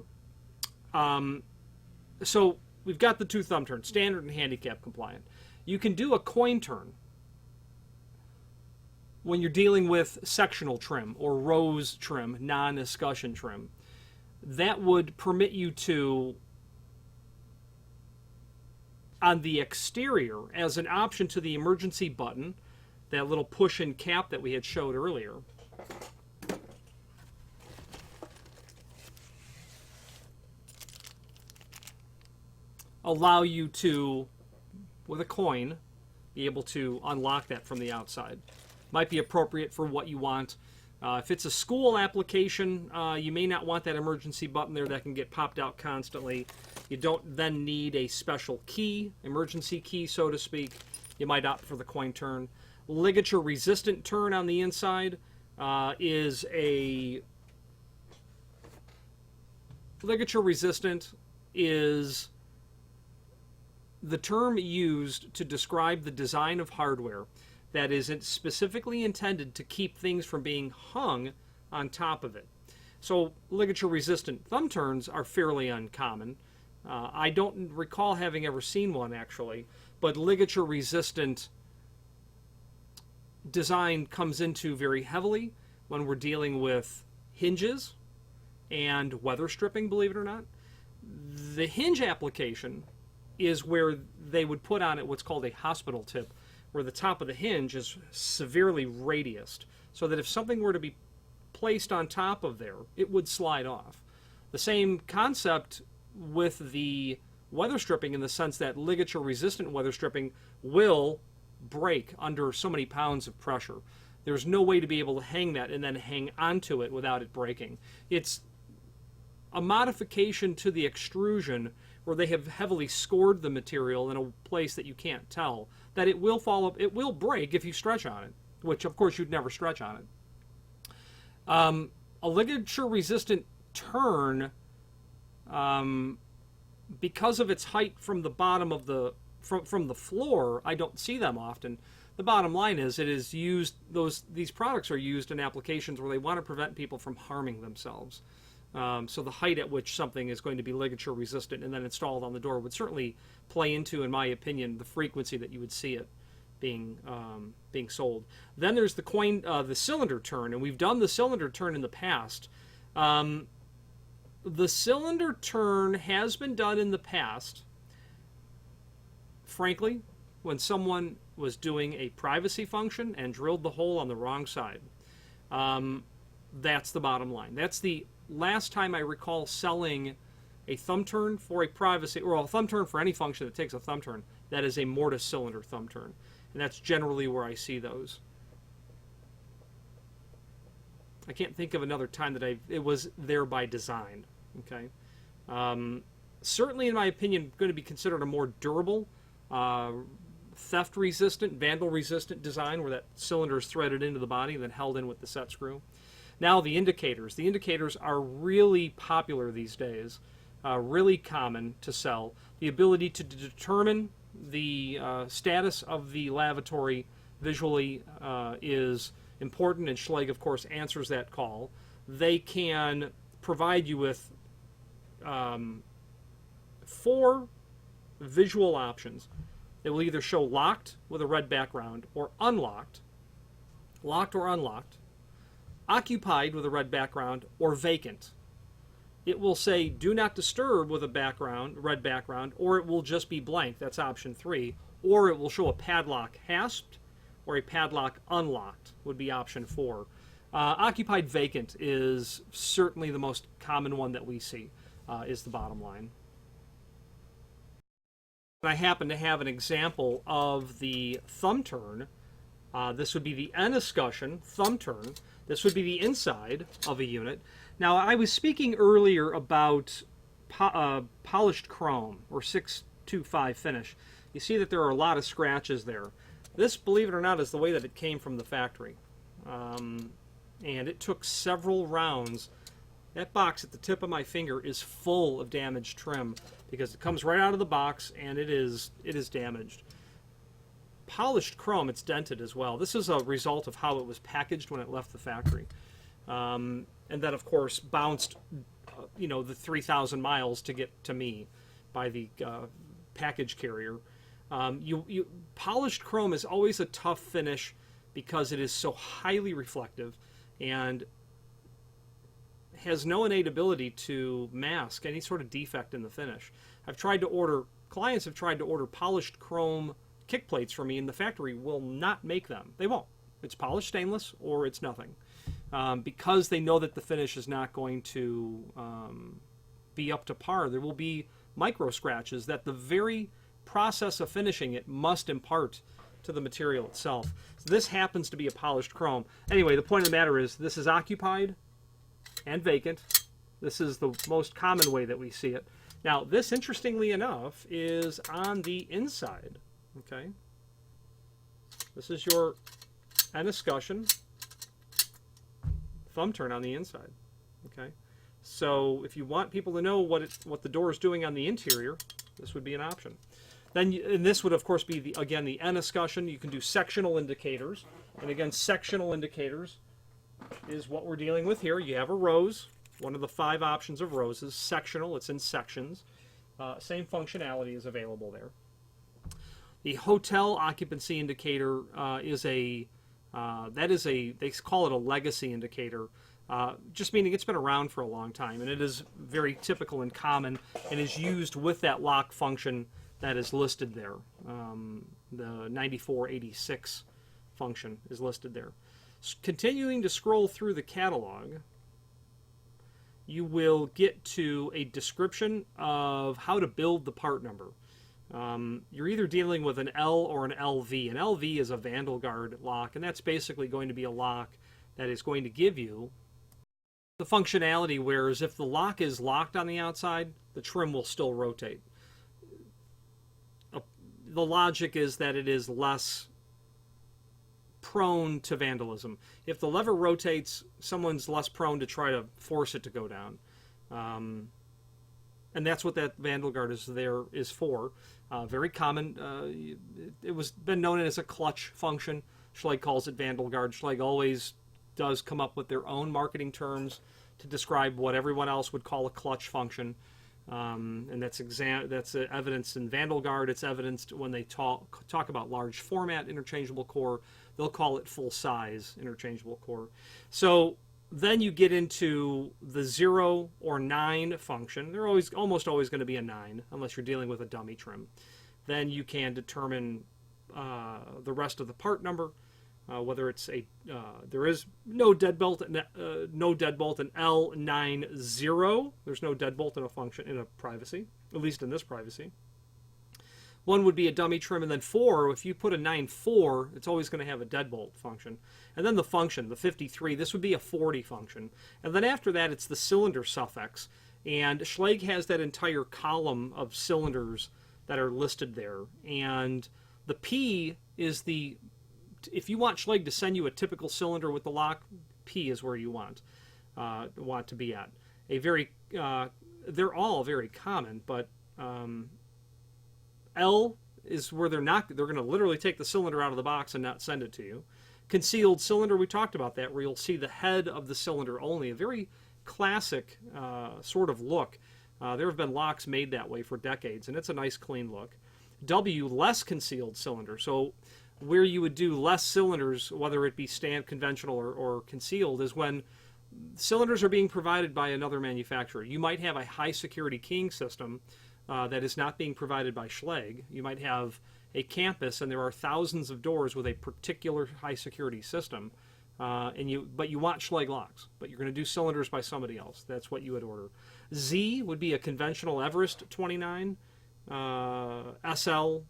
So we've got the 2 thumb turns, standard and handicap compliant. You can do a coin turn when you're dealing with sectional trim or rose trim, non-escutcheon trim. That would permit you to, on the exterior, as an option to the emergency button, that little push-in cap that we had showed earlier, allow you to, with a coin, be able to unlock that from the outside. Might be appropriate for what you want. If it's a school application, you may not want that emergency button there that can get popped out constantly. You don't then need a special key, emergency key, so to speak. You might opt for the coin turn. Ligature resistant turn on the inside is a... Ligature resistant is the term used to describe the design of hardware that is specifically intended to keep things from being hung on top of it. So ligature-resistant thumb turns are fairly uncommon. I don't recall having ever seen one, actually, but ligature-resistant design comes into very heavily when we're dealing with hinges and weather stripping, believe it or not. The hinge application is where they would put on it what's called a hospital tip, where the top of the hinge is severely radiused, so that if something were to be placed on top of there, it would slide off. The same concept with the weather stripping, in the sense that ligature-resistant weather stripping will break under so many pounds of pressure. There's no way to be able to hang that and then hang onto it without it breaking. It's a modification to the extrusion where they have heavily scored the material in a place that you can't tell, that it will fall up, it will break if you stretch on it, which of course you'd never stretch on it. A ligature-resistant turn, because of its height from the bottom of the from the floor, I don't see them often. The bottom line is, it is used. These products are used in applications where they want to prevent people from harming themselves. So the height at which something is going to be ligature resistant and then installed on the door would certainly play into, in my opinion, the frequency that you would see it being sold. Then there's the cylinder turn, and we've done the cylinder turn in the past. The cylinder turn has been done in the past, frankly, when someone was doing a privacy function and drilled the hole on the wrong side. That's the bottom line. That's the last time I recall selling a thumb turn for a privacy, or a thumb turn for any function that takes a thumb turn. That is a Mortise cylinder thumb turn. And that's generally where I see those. I can't think of another time that it was there by design. Okay. Certainly, in my opinion, going to be considered a more durable, theft-resistant, vandal-resistant design where that cylinder is threaded into the body and then held in with the set screw. Now, the indicators. The indicators are really popular these days, really common to sell. The ability to determine the status of the lavatory visually is important, and Schlage, of course, answers that call. They can provide you with 4 visual options. They will either show locked with a red background, or unlocked, locked or unlocked, occupied with a red background, or vacant. It will say do not disturb with a red background, or it will just be blank. That's option 3. Or it will show a padlock hasped, or a padlock unlocked would be option 4. Occupied vacant is certainly the most common one that we see, is the bottom line. I happen to have an example of the thumb turn. This would be the escutcheon thumb turn. This would be the inside of a unit. Now, I was speaking earlier about polished chrome, or 625 finish. You see that there are a lot of scratches there. This, believe it or not, is the way that it came from the factory. And it took several rounds. That box at the tip of my finger is full of damaged trim because it comes right out of the box and it is damaged. Polished chrome, it's dented as well. This is a result of how it was packaged when it left the factory. And then, of course, bounced, the 3,000 miles to get to me by the package carrier. Polished chrome is always a tough finish because it is so highly reflective and has no innate ability to mask any sort of defect in the finish. Clients have tried to order polished chrome kick plates for me, and the factory will not make them. They won't. It's polished stainless or it's nothing. Because they know that the finish is not going to be up to par. There will be micro scratches that the very process of finishing it must impart to the material itself. So this happens to be a polished chrome. Anyway, the point of the matter is this is occupied and vacant. This is the most common way that we see it. Now, this, interestingly enough, is on the inside. Okay, this is your escutcheon thumb turn on the inside. Okay, so if you want people to know what the door is doing on the interior, this would be an option. Then, and this would of course be the escutcheon. You can do sectional indicators, and again, sectional indicators is what we're dealing with here. You have a rose, one of the 5 options of roses, sectional. It's in sections. Same functionality is available there. The hotel occupancy indicator they call it a legacy indicator, just meaning it's been around for a long time, and it is very typical and common and is used with that lock function that is listed there. The 9486 function is listed there. Continuing to scroll through the catalog, you will get to a description of how to build the part number. You're either dealing with an L or an LV. An LV is a Vandal Guard lock, and that's basically going to be a lock that is going to give you the functionality, whereas if the lock is locked on the outside, the trim will still rotate. The logic is that it is less prone to vandalism. If the lever rotates, someone's less prone to try to force it to go down. And that's what that Vandal Guard is for. Very common. It was been known as a clutch function. Schlage calls it Vandal Guard. Schlage always does come up with their own marketing terms to describe what everyone else would call a clutch function. And that's evidenced in Vandal Guard. It's evidenced when they talk about large format interchangeable core. They'll call it full size interchangeable core. So Then you get into the 0 or 9 function. They're almost always going to be a 9 unless you're dealing with a dummy trim. Then you can determine the rest of the part number, whether it's there is no deadbolt in L90. There's no deadbolt in a function in a privacy, at least in this privacy. 1 would be a dummy trim, and then 4, if you put a 9.4, it's always going to have a deadbolt function. And then the function, the 53, this would be a 40 function. And then after that, it's the cylinder suffix. And Schlage has that entire column of cylinders that are listed there. And the P is the, if you want Schlage to send you a typical cylinder with the lock, P is where you want to be at. They're all very common, but L is where they're going to literally take the cylinder out of the box and not send it to you. Concealed cylinder, we talked about that, where you'll see the head of the cylinder only. A very classic sort of look. There have been locks made that way for decades, and it's a nice clean look. W, less concealed cylinder. So where you would do less cylinders, whether it be conventional or concealed, is when cylinders are being provided by another manufacturer. You might have a high security keying system that is not being provided by Schlage. You might have a campus and there are thousands of doors with a particular high security system, but you want Schlage locks, but you're going to do cylinders by somebody else. That's what you would order. Z would be a conventional Everest 29, SL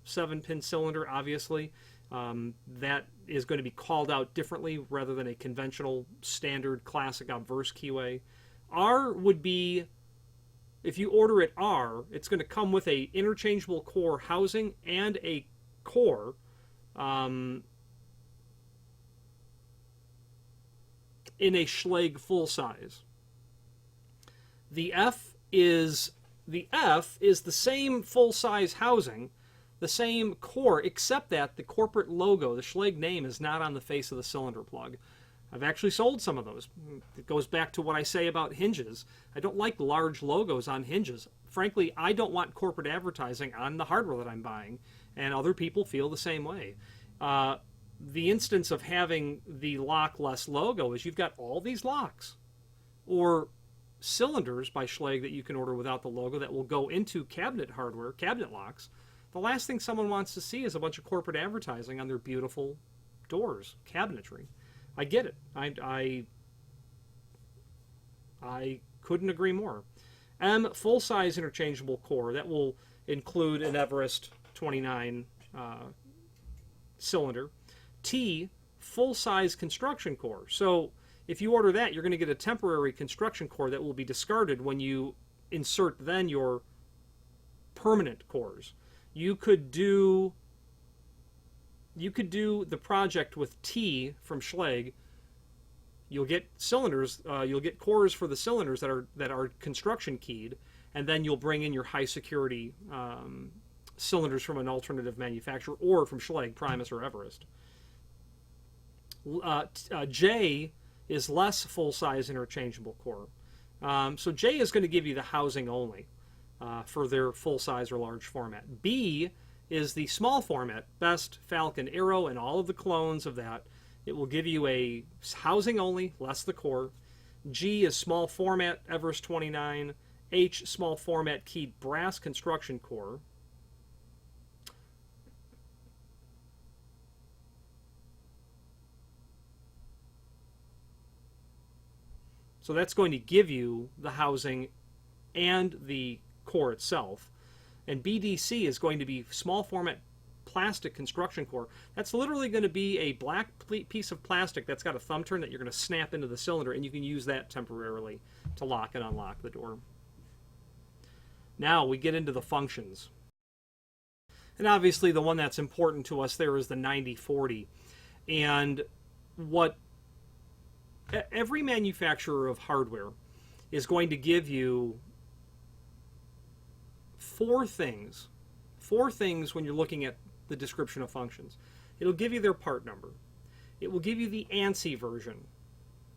7-pin cylinder, obviously. That is going to be called out differently rather than a conventional standard classic obverse keyway. R would be, if you order it R, it's going to come with a interchangeable core housing and a core in a Schlage full size. The F is the same full size housing, the same core, except that the corporate logo, the Schlage name, is not on the face of the cylinder plug. I've actually sold some of those. It goes back to what I say about hinges. I don't like large logos on hinges. Frankly, I don't want corporate advertising on the hardware that I'm buying, and other people feel the same way. The instance of having the lock-less logo is you've got all these locks or cylinders by Schlage that you can order without the logo that will go into cabinet hardware, cabinet locks. The last thing someone wants to see is a bunch of corporate advertising on their beautiful doors, cabinetry. I get it. I couldn't agree more. M, full-size interchangeable core. That will include an Everest 29 cylinder. T, full-size construction core. So if you order that, you're going to get a temporary construction core that will be discarded when you insert then your permanent cores. You could do the project with T from Schlage. You'll get cylinders. You'll get cores for the cylinders that are construction keyed, and then you'll bring in your high security cylinders from an alternative manufacturer or from Schlage, Primus, or Everest. J is less full-size interchangeable core. So J is going to give you the housing only for their full-size or large format. B is the small format, Best, Falcon, Arrow, and all of the clones of that. It will give you a housing only, less the core. G is small format, Everest 29. H, small format keyed brass construction core. So that's going to give you the housing and the core itself. And BDC is going to be small format plastic construction core. That's literally going to be a black piece of plastic that's got a thumb turn that you're going to snap into the cylinder, and you can use that temporarily to lock and unlock the door. Now we get into the functions. And obviously the one that's important to us there is the 9040. And what every manufacturer of hardware is going to give you four things when you're looking at the description of functions. It'll give you their part number. It will give you the ANSI version,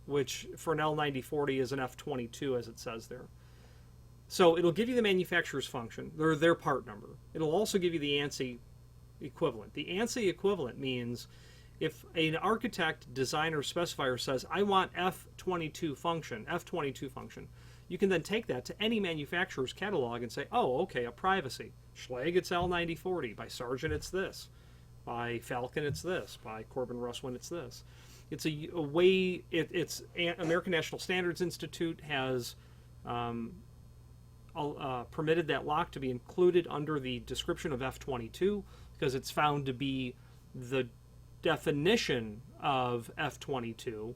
which for an L9040 is an F22 as it says there. So it'll give you the manufacturer's function, their part number. It'll also give you the ANSI equivalent. The ANSI equivalent means if an architect, designer, specifier says, I want F22 function, you can then take that to any manufacturer's catalog and say, oh, okay, a privacy. Schlage, it's L9040. By Sargent, it's this. By Falcon, it's this. By Corbin Russwin, it's this. It's a way, it's American National Standards Institute has permitted that lock to be included under the description of F22 because it's found to be the definition of F22,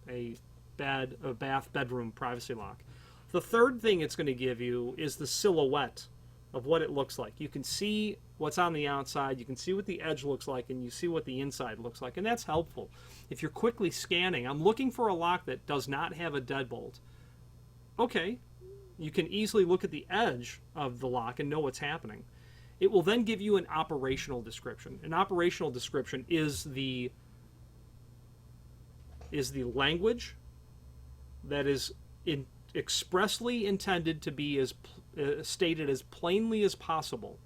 a bath bedroom privacy lock. The third thing it's going to give you is the silhouette of what it looks like. You can see what's on the outside, you can see what the edge looks like, and you see what the inside looks like, and that's helpful. If you're quickly scanning, I'm looking for a lock that does not have a deadbolt. Okay, you can easily look at the edge of the lock and know what's happening. It will then give you an operational description. An operational description is the language that is expressly intended to be as stated as plainly as possible,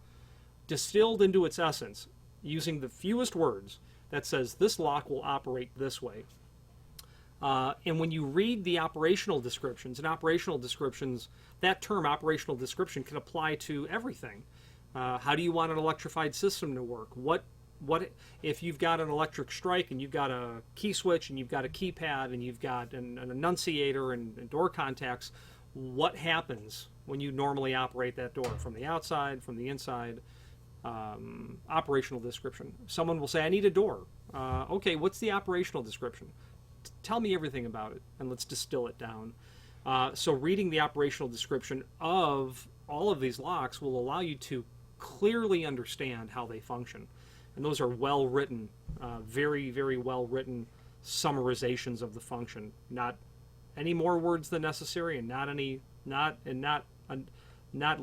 distilled into its essence, using the fewest words, that says this lock will operate this way. And when you read the operational descriptions, that term operational description can apply to everything. How do you want an electrified system to work? What if you've got an electric strike and you've got a key switch and you've got a keypad and you've got an annunciator and door contacts? What happens when you normally operate that door from the outside, from the inside? Operational description. Someone will say, I need a door. Okay, what's the operational description? Tell me everything about it, and let's distill it down. So reading the operational description of all of these locks will allow you to clearly understand how they function. And those are well-written, very, very well-written summarizations of the function. Not any more words than necessary, and not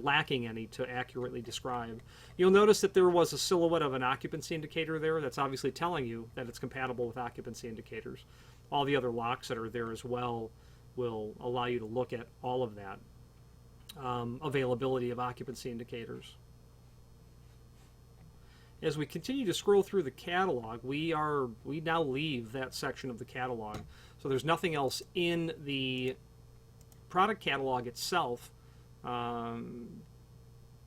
lacking any to accurately describe. You'll notice that there was a silhouette of an occupancy indicator there. That's obviously telling you that it's compatible with occupancy indicators. All the other locks that are there as well will allow you to look at all of that. Availability of occupancy indicators. As we continue to scroll through the catalog, we now leave that section of the catalog. So there's nothing else in the product catalog itself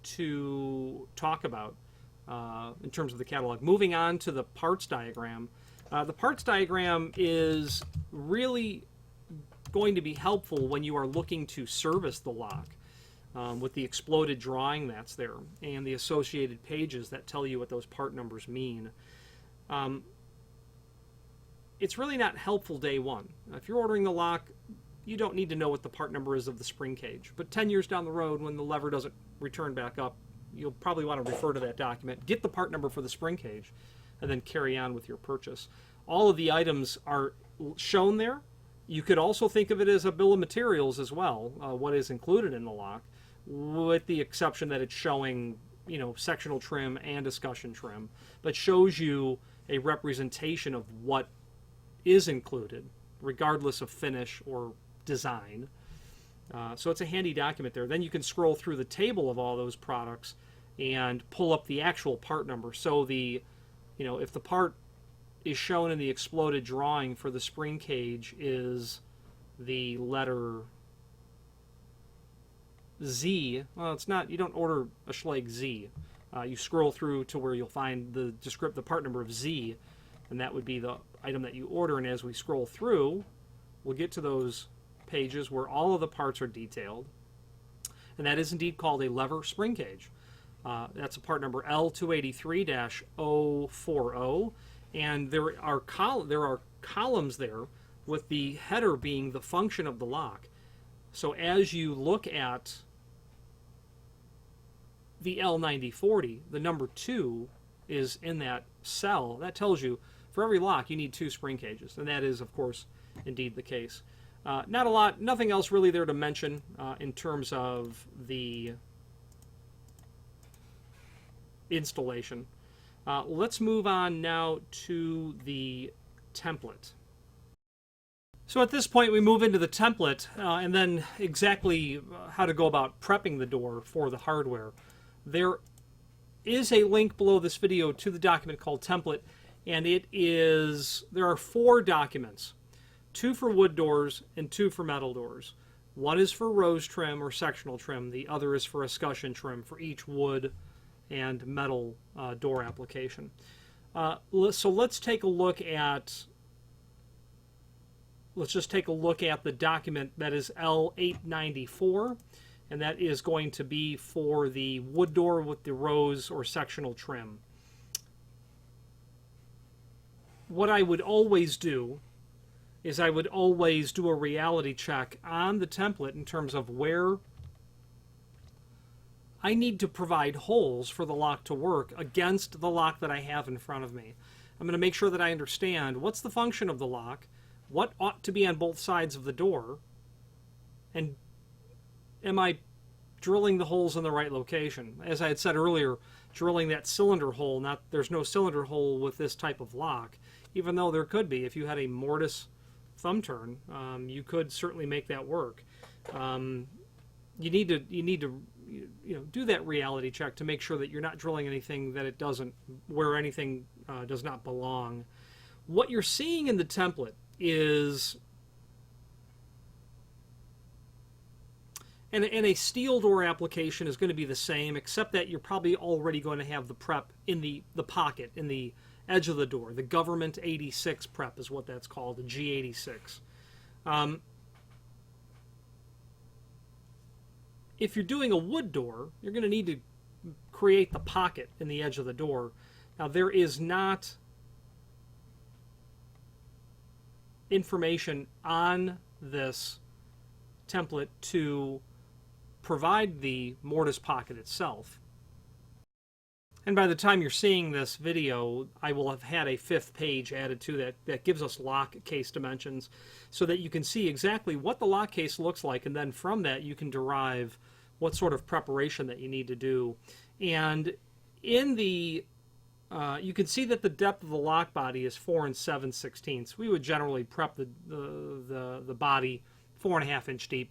to talk about in terms of the catalog. Moving on to the parts diagram. The parts diagram is really going to be helpful when you are looking to service the lock. With the exploded drawing that's there and the associated pages that tell you what those part numbers mean. It's really not helpful day one. If you're ordering the lock, you don't need to know what the part number is of the spring cage. But 10 years down the road, when the lever doesn't return back up, you'll probably want to refer to that document, get the part number for the spring cage, and then carry on with your purchase. All of the items are shown there. You could also think of it as a bill of materials as well, what is included in the lock, with the exception that it's showing, sectional trim and escutcheon trim, but shows you a representation of what is included, regardless of finish or design. So it's a handy document there. Then you can scroll through the table of all those products and pull up the actual part number. So if the part is shown in the exploded drawing for the spring cage is the letter Z, well, it's not. You don't order a Schlage Z. You scroll through to where you'll find the part number of Z, and that would be the item that you order. And as we scroll through, we'll get to those pages where all of the parts are detailed, and that is indeed called a lever spring cage. That's a part number L283-040, and there are columns there with the header being the function of the lock. So as you look at the L9040, the number 2 is in that cell. That tells you for every lock you need 2 spring cages, and that is, of course, indeed the case. Nothing else really there to mention in terms of the installation. Let's move on now to the template. So at this point we move into the template and then exactly how to go about prepping the door for the hardware. There is a link below this video to the document called template, and there are 4 documents, 2 for wood doors and 2 for metal doors. One is for rose trim or sectional trim. The other is for escutcheon trim for each wood and metal door application. So let's take a look at. Let's just take a look at the document that is L894, and that is going to be for the wood door with the rose or sectional trim. What I would always do is I would always do a reality check on the template in terms of where I need to provide holes for the lock to work against the lock that I have in front of me. I'm going to make sure that I understand what's the function of the lock, what ought to be on both sides of the door, and am I drilling the holes in the right location? As I had said earlier, drilling that cylinder hole, there's no cylinder hole with this type of lock, even though there could be. If you had a Mortise thumb turn, you could certainly make that work. You need to do that reality check to make sure that you're not drilling anything that it doesn't, where anything does not belong. What you're seeing in the template is, and a steel door application is going to be the same, except that you're probably already going to have the prep in the pocket, in the edge of the door. The Government 86 prep is what that's called, the G86. If you're doing a wood door, you're going to need to create the pocket in the edge of the door. Now, there is not information on this template to provide the Mortise pocket itself. And by the time you're seeing this video, I will have had a 5th page added to that gives us lock case dimensions so that you can see exactly what the lock case looks like, and then from that you can derive what sort of preparation that you need to do. And in the you can see that the depth of the lock body is 4 7/16. We would generally prep the body 4.5 inch deep,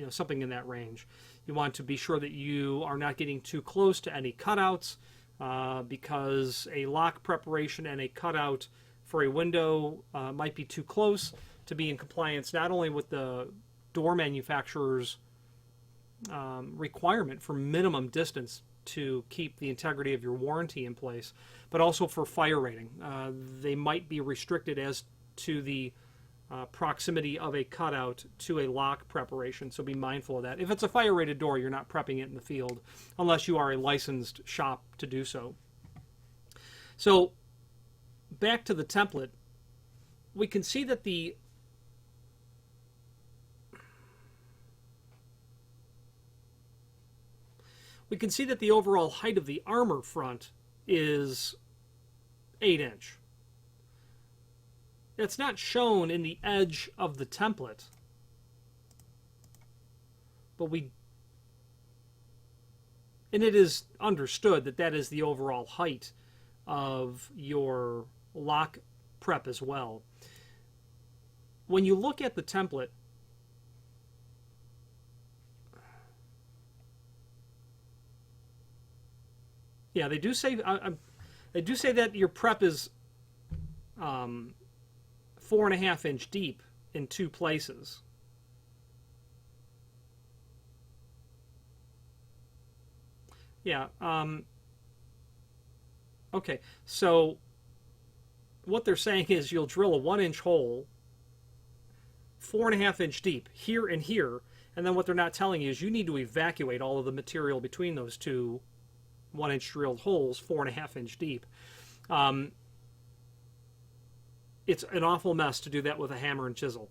something in that range. You want to be sure that you are not getting too close to any cutouts, because a lock preparation and a cutout for a window might be too close to be in compliance not only with the door manufacturer's requirement for minimum distance to keep the integrity of your warranty in place, but also for fire rating. They might be restricted as to the proximity of a cutout to a lock preparation, so be mindful of that. If it's a fire rated door, you're not prepping it in the field unless you are a licensed shop to do so. So back to the template, we can see that the overall height of the armor front is 8 inch. That's not shown in the edge of the template, and it is understood that that is the overall height of your lock prep as well. When you look at the template, yeah, they do say that your prep is 4.5 inch deep in 2 places. Yeah. Okay. So what they're saying is you'll drill a 1 inch hole 4.5 inch deep here and here, and then what they're not telling you is you need to evacuate all of the material between those 2 1 inch drilled holes 4.5 inch deep. It's an awful mess to do that with a hammer and chisel.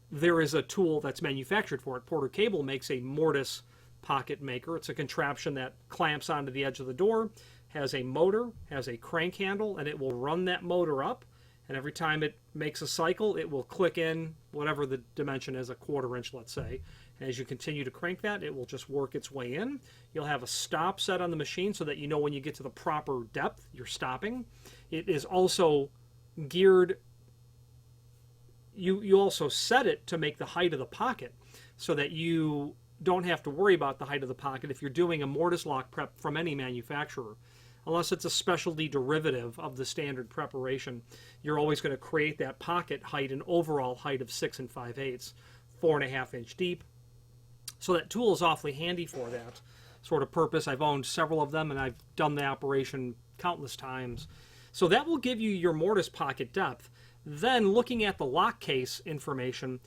There is a tool that's manufactured for it. Porter Cable makes a Mortise pocket maker. It's a contraption that clamps onto the edge of the door, has a motor, has a crank handle, and it will run that motor up, and every time it makes a cycle, it will click in whatever the dimension is, 1/4 inch, let's say. And as you continue to crank that, it will just work its way in. You'll have a stop set on the machine so that you know when you get to the proper depth, you're stopping. It is also geared, you also set it to make the height of the pocket so that you don't have to worry about the height of the pocket if you're doing a Mortise lock prep from any manufacturer. unless it's a specialty derivative of the standard preparation, you're always going to create that pocket height and overall height of 6 5/8, 4.5 inch deep. So that tool is awfully handy for that sort of purpose. I've owned several of them, and I've done the operation countless times. So that will give you your mortise pocket depth. Then looking at the lock case information,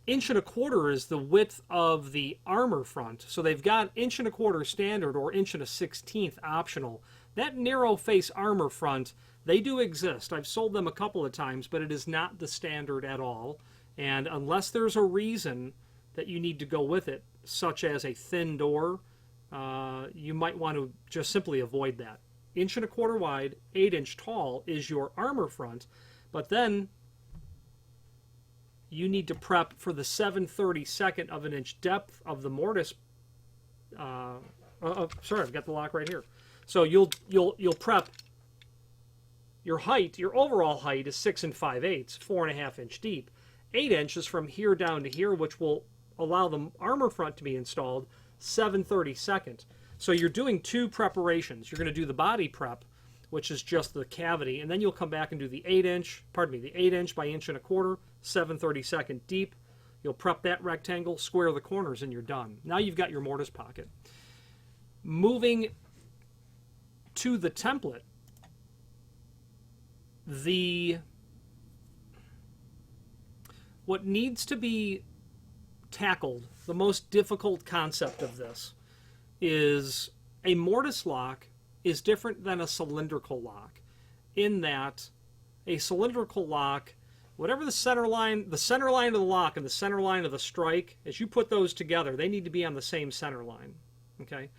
1.25 inches is the width of the armor front. So they've got 1.25 inch standard or 1.16 optional. That narrow face armor front, they do exist. I've sold them a couple of times, but it is not the standard at all. And unless there's a reason that you need to go with it, such as a thin door, you might want to just simply avoid that. 1.25 inch wide, 8 inch tall is your armor front, but then you need to prep for the 7/32 of an inch depth of the mortise. Sorry, I've got the lock right here. So you'll prep your height. Your overall height is 6 5/8, 4.5 inch deep. 8 inches from here down to here, which will allow the armor front to be installed, 7/32. So you're doing two preparations. You're going to do the body prep, which is just the cavity, and then you'll come back and do the 8 inch by 1.25 inch, 7/32 deep. You'll prep that rectangle, square the corners, and you're done. Now you've got your mortise pocket. Moving to the template, what needs to be tackled, the most difficult concept of this, is a mortise lock is different than a cylindrical lock, in that a cylindrical lock, whatever the center line of the lock and the center line of the strike, as you put those together, they need to be on the same center line. Okay?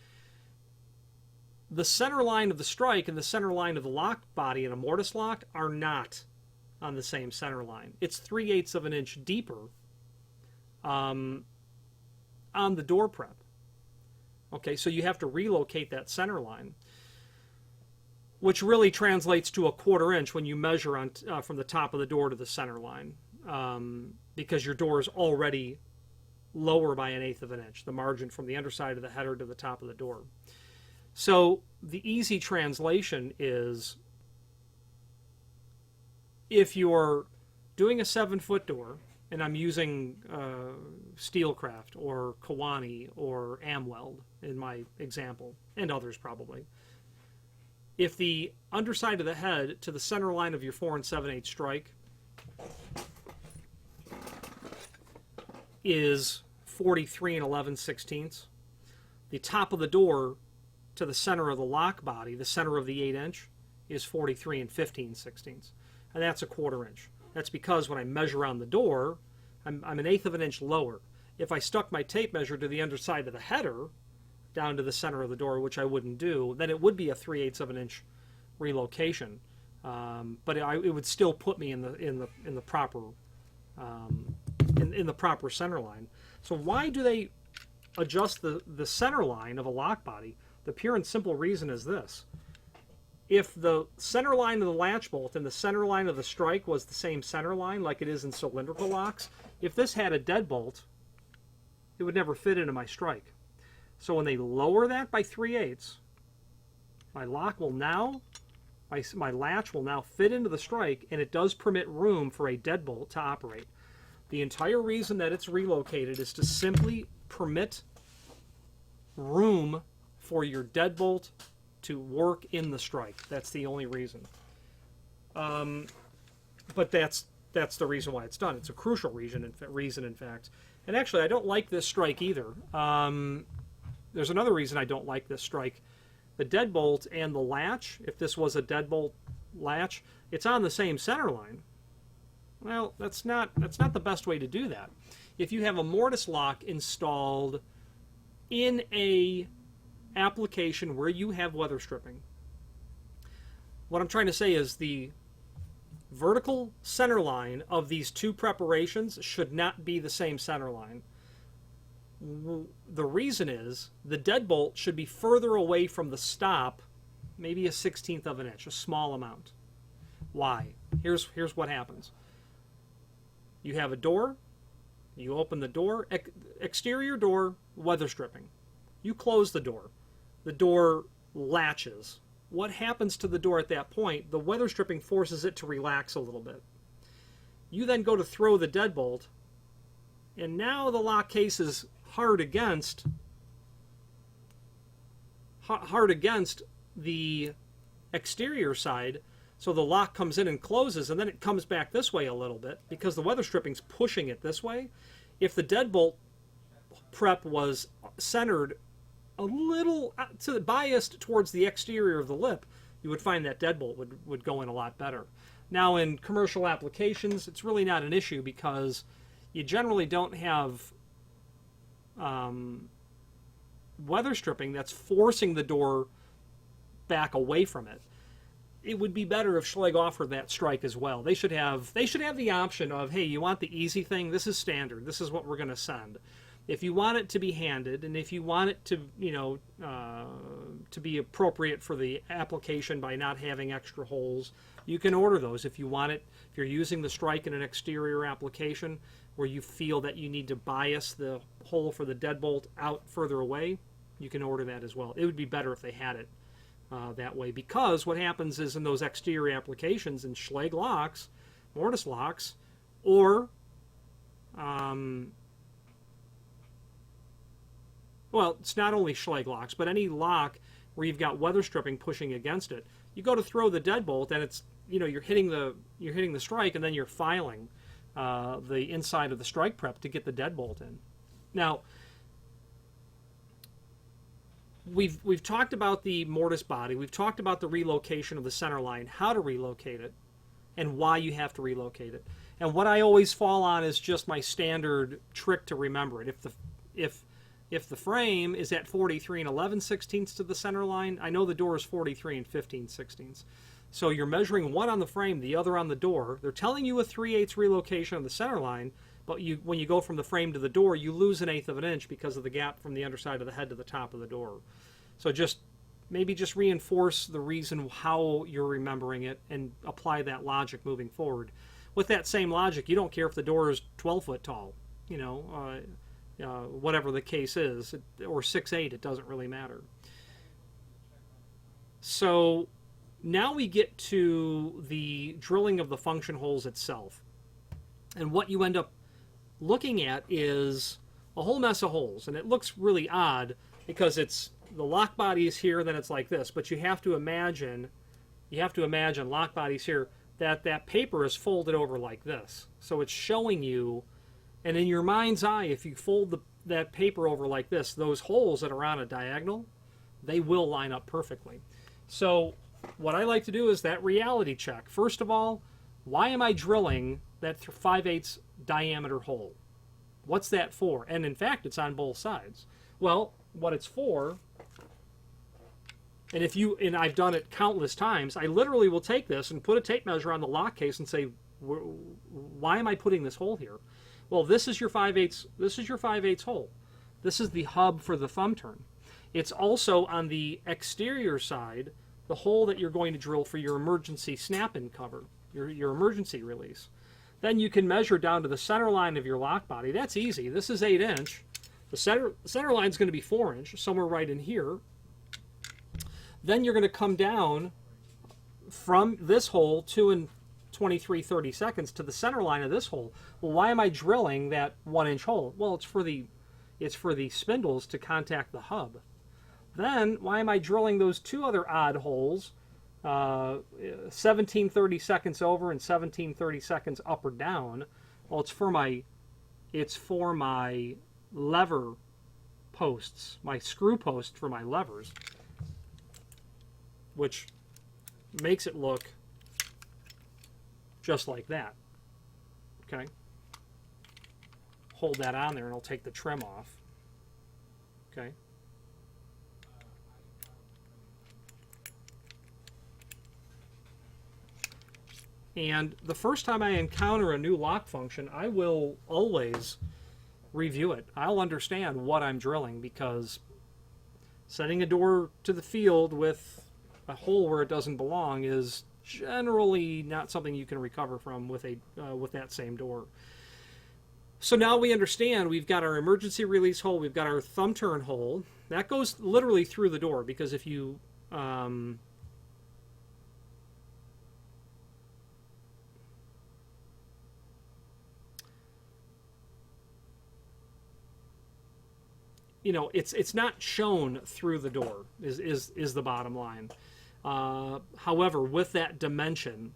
The center line of the strike and the center line of the lock body in a mortise lock are not on the same center line. It's 3/8 of an inch deeper on the door prep. Okay, so you have to relocate that center line, which really translates to 1/4 inch when you measure on from the top of the door to the center line, because your door is already lower by 1/8 of an inch, the margin from the underside of the header to the top of the door. So the easy translation is, if you're doing a 7-foot door, and I'm using Steelcraft or Kawani or Amweld in my example, and others probably. If the underside of the head to the center line of your 4 7/8 strike is 43 11/16, the top of the door to the center of the lock body, the center of the 8 inch, is 43 15/16, and that's 1/4 inch. That's because when I measure on the door, I'm 1/8 of an inch lower. If I stuck my tape measure to the underside of the header, down to the center of the door, which I wouldn't do, then it would be a 3/8 of an inch relocation. But it would still put me in the proper center line. So why do they adjust the center line of a lock body? The pure and simple reason is this: if the center line of the latch bolt and the center line of the strike was the same center line, like it is in cylindrical locks, if this had a deadbolt, it would never fit into my strike. So when they lower that by 3/8, my latch will now fit into the strike, and it does permit room for a deadbolt to operate. The entire reason that it's relocated is to simply permit room for your deadbolt to work in the strike. That's the only reason. But that's the reason why it's done. It's a crucial reason, in fact. And actually, I don't like this strike either. There's another reason I don't like this strike. The deadbolt and the latch, if this was a deadbolt latch, it's on the same center line. Well, that's not the best way to do that. If you have a mortise lock installed in a application where you have weather stripping, what I'm trying to say is the vertical center line of these two preparations should not be the same center line. The reason is the deadbolt should be further away from the stop, maybe a 1/16 of an inch, a small amount. Why? Here's what happens. You have a door, you open the door, exterior door, weather stripping. You close the door latches. what happens to the door at that point, the weather stripping forces it to relax a little bit. You then go to throw the deadbolt, and now the lock case is hard against the exterior side, so the lock comes in and closes, and then it comes back this way a little bit because the weather stripping's pushing it this way. If the deadbolt prep was centered a little biased towards the exterior of the lip, you would find that deadbolt would go in a lot better. Now, in commercial applications, it's really not an issue because you generally don't have weather stripping that's forcing the door back away from it. It would be better if Schlage offered that strike as well. They should have the option of, hey, you want the easy thing? This is standard. This is what we're going to send. If you want it to be handed, and if you want it to, to be appropriate for the application by not having extra holes, you can order those. If you want it, if you're using the strike in an exterior application where you feel that you need to bias the hole for the deadbolt out further away, you can order that as well. It would be better if they had it that way, because what happens is in those exterior applications in Schlage locks, Mortise locks, or well, it's not only Schlage locks, but any lock where you've got weather stripping pushing against it, you go to throw the deadbolt, and it's you're hitting the strike, and then you're filing the inside of the strike prep to get the deadbolt in. Now, we've talked about the Mortise body, we've talked about the relocation of the center line, how to relocate it, and why you have to relocate it. And what I always fall on is just my standard trick to remember it. If the frame is at 43 and 11/16 to the center line, I know the door is 43 and 15/16. So you're measuring one on the frame, the other on the door. They're telling you a 3/8 relocation of the center line, but when you go from the frame to the door, you lose 1/8 of an inch because of the gap from the underside of the head to the top of the door. So maybe just reinforce the reason how you're remembering it and apply that logic moving forward. With that same logic, you don't care if the door is 12 foot tall, whatever the case is, or 6'8", it doesn't really matter. So now we get to the drilling of the function holes itself. And what you end up looking at is a whole mess of holes. And it looks really odd because the lock body is here, then it's like this. But you have to imagine lock body's here, that paper is folded over like this. So it's showing you, and in your mind's eye, if you fold that paper over like this, those holes that are on a diagonal, they will line up perfectly. So what I like to do is that reality check. First of all, why am I drilling that 5/8 diameter hole? What's that for? And in fact, it's on both sides. Well, what it's for, and I've done it countless times, I literally will take this and put a tape measure on the lock case and say, why am I putting this hole here? Well, this is your 5/8. This is your 5/8 hole. This is the hub for the thumb turn. It's also on the exterior side, the hole that you're going to drill for your emergency snap-in cover, your emergency release. Then you can measure down to the center line of your lock body. That's easy. This is 8 inch. The center line is going to be 4 inch, somewhere right in here. Then you're going to come down from this hole 2 23/30 seconds to the center line of this hole. Well, why am I drilling that 1 inch hole? Well, it's for the spindles to contact the hub. Then why am I drilling those two other odd holes, 17/30 seconds over and 17/30 seconds up or down? Well, it's for my lever posts, my screw post for my levers, which makes it look just like that. Okay. Hold that on there and I'll take the trim off. Okay. And the first time I encounter a new lock function, I will always review it. I'll understand what I'm drilling, because sending a door to the field with a hole where it doesn't belong is generally not something you can recover from with that same door. So now we understand we've got our emergency release hole, we've got our thumb turn hole. That goes literally through the door, because if you you know, it's not shown through the door is the bottom line. However, with that dimension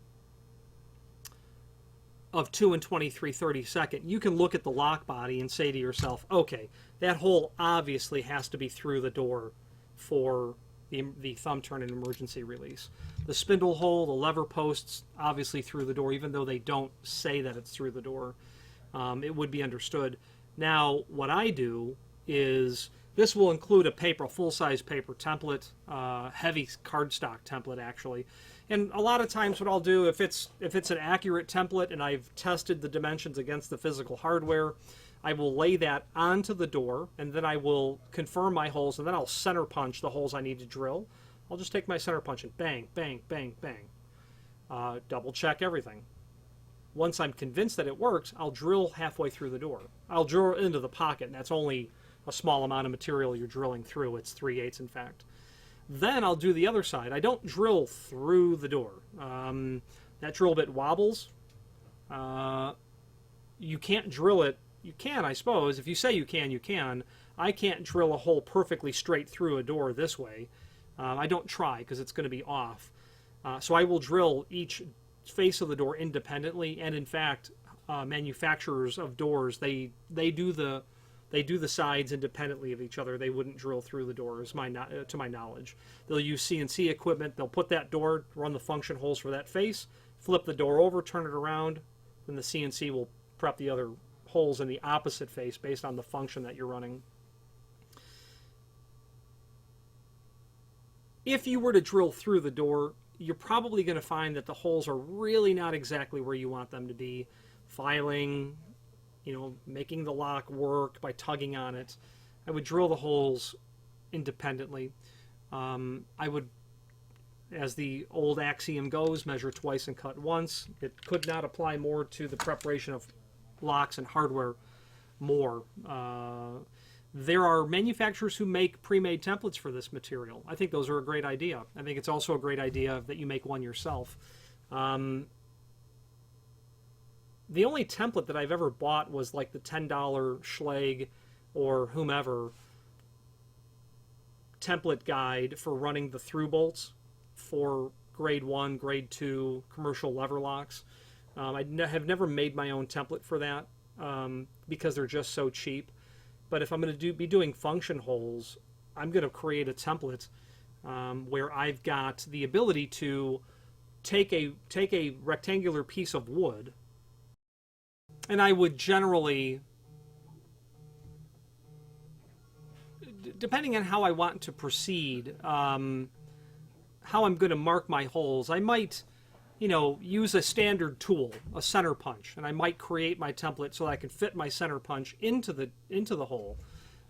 of 2 and 23/32, you can look at the lock body and say to yourself, okay, that hole obviously has to be through the door for the thumb turn and emergency release. The spindle hole, the lever posts, obviously through the door, even though they don't say that it's through the door. It would be understood. Now, what I do is, this will include a paper, a full-size paper template, heavy cardstock template actually. And a lot of times what I'll do, if it's an accurate template and I've tested the dimensions against the physical hardware, I will lay that onto the door, and then I will confirm my holes, and then I'll center punch the holes I need to drill. I'll just take my center punch and bang, bang, bang, bang. Double check everything. Once I'm convinced that it works, I'll drill halfway through the door. I'll drill into the pocket, and that's only a small amount of material you're drilling through. It's 3/8 in fact. Then I'll do the other side. I don't drill through the door. That drill bit wobbles. You can't drill it. You can, I suppose. If you say you can, you can. I can't drill a hole perfectly straight through a door this way. I don't try because it's going to be off. So I will drill each face of the door independently, and in fact, manufacturers of doors, they do the sides independently of each other. They wouldn't drill through the doors, to my knowledge. They'll use CNC equipment. They'll put that door, run the function holes for that face, flip the door over, turn it around, then the CNC will prep the other holes in the opposite face based on the function that you're running. If you were to drill through the door, you're probably going to find that the holes are really not exactly where you want them to be. Filing, you know, making the lock work by tugging on it. I would drill the holes independently. I would, as the old axiom goes, measure twice and cut once. It could not apply more to the preparation of locks and hardware more. There are manufacturers who make pre-made templates for this material. I think those are a great idea. I think it's also a great idea that you make one yourself. The only template that I've ever bought was like the $10 Schlage or whomever template guide for running the through bolts for grade 1, grade 2 commercial lever locks. I have never made my own template for that because they're just so cheap. But if I'm going to be doing function holes, I'm going to create a template where I've got the ability to take a rectangular piece of wood, and I would generally, depending on how I want to proceed, how I'm going to mark my holes, I might, you know, use a standard tool, a center punch, and I might create my template so that I can fit my center punch into the hole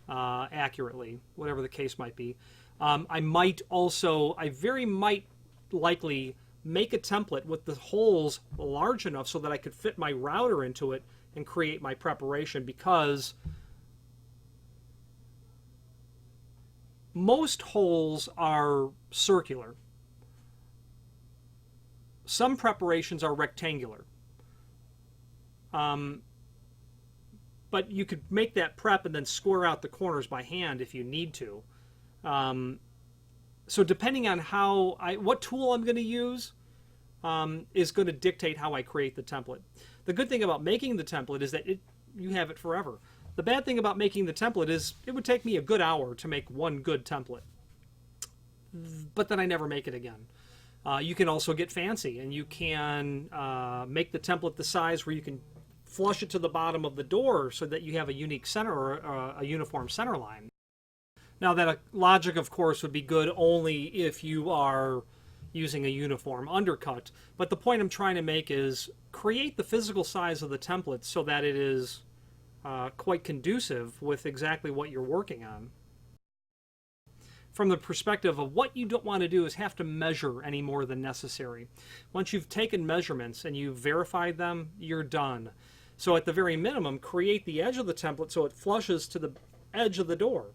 accurately, whatever the case might be. I very might likely make a template with the holes large enough so that I could fit my router into it and create my preparation, because most holes are circular. Some preparations are rectangular. But you could make that prep and then square out the corners by hand if you need to. So depending on what tool I'm going to use is going to dictate how I create the template. The good thing about making the template is that you have it forever. The bad thing about making the template is it would take me a good hour to make one good template. But then I never make it again. You can also get fancy, and you can make the template the size where you can flush it to the bottom of the door so that you have a unique center, or a uniform center line. Now, that logic, of course, would be good only if you are using a uniform undercut. But the point I'm trying to make is create the physical size of the template so that it is quite conducive with exactly what you're working on. From the perspective of what you don't want to do is have to measure any more than necessary. Once you've taken measurements and you've verified them, you're done. So at the very minimum, create the edge of the template so it flushes to the edge of the door,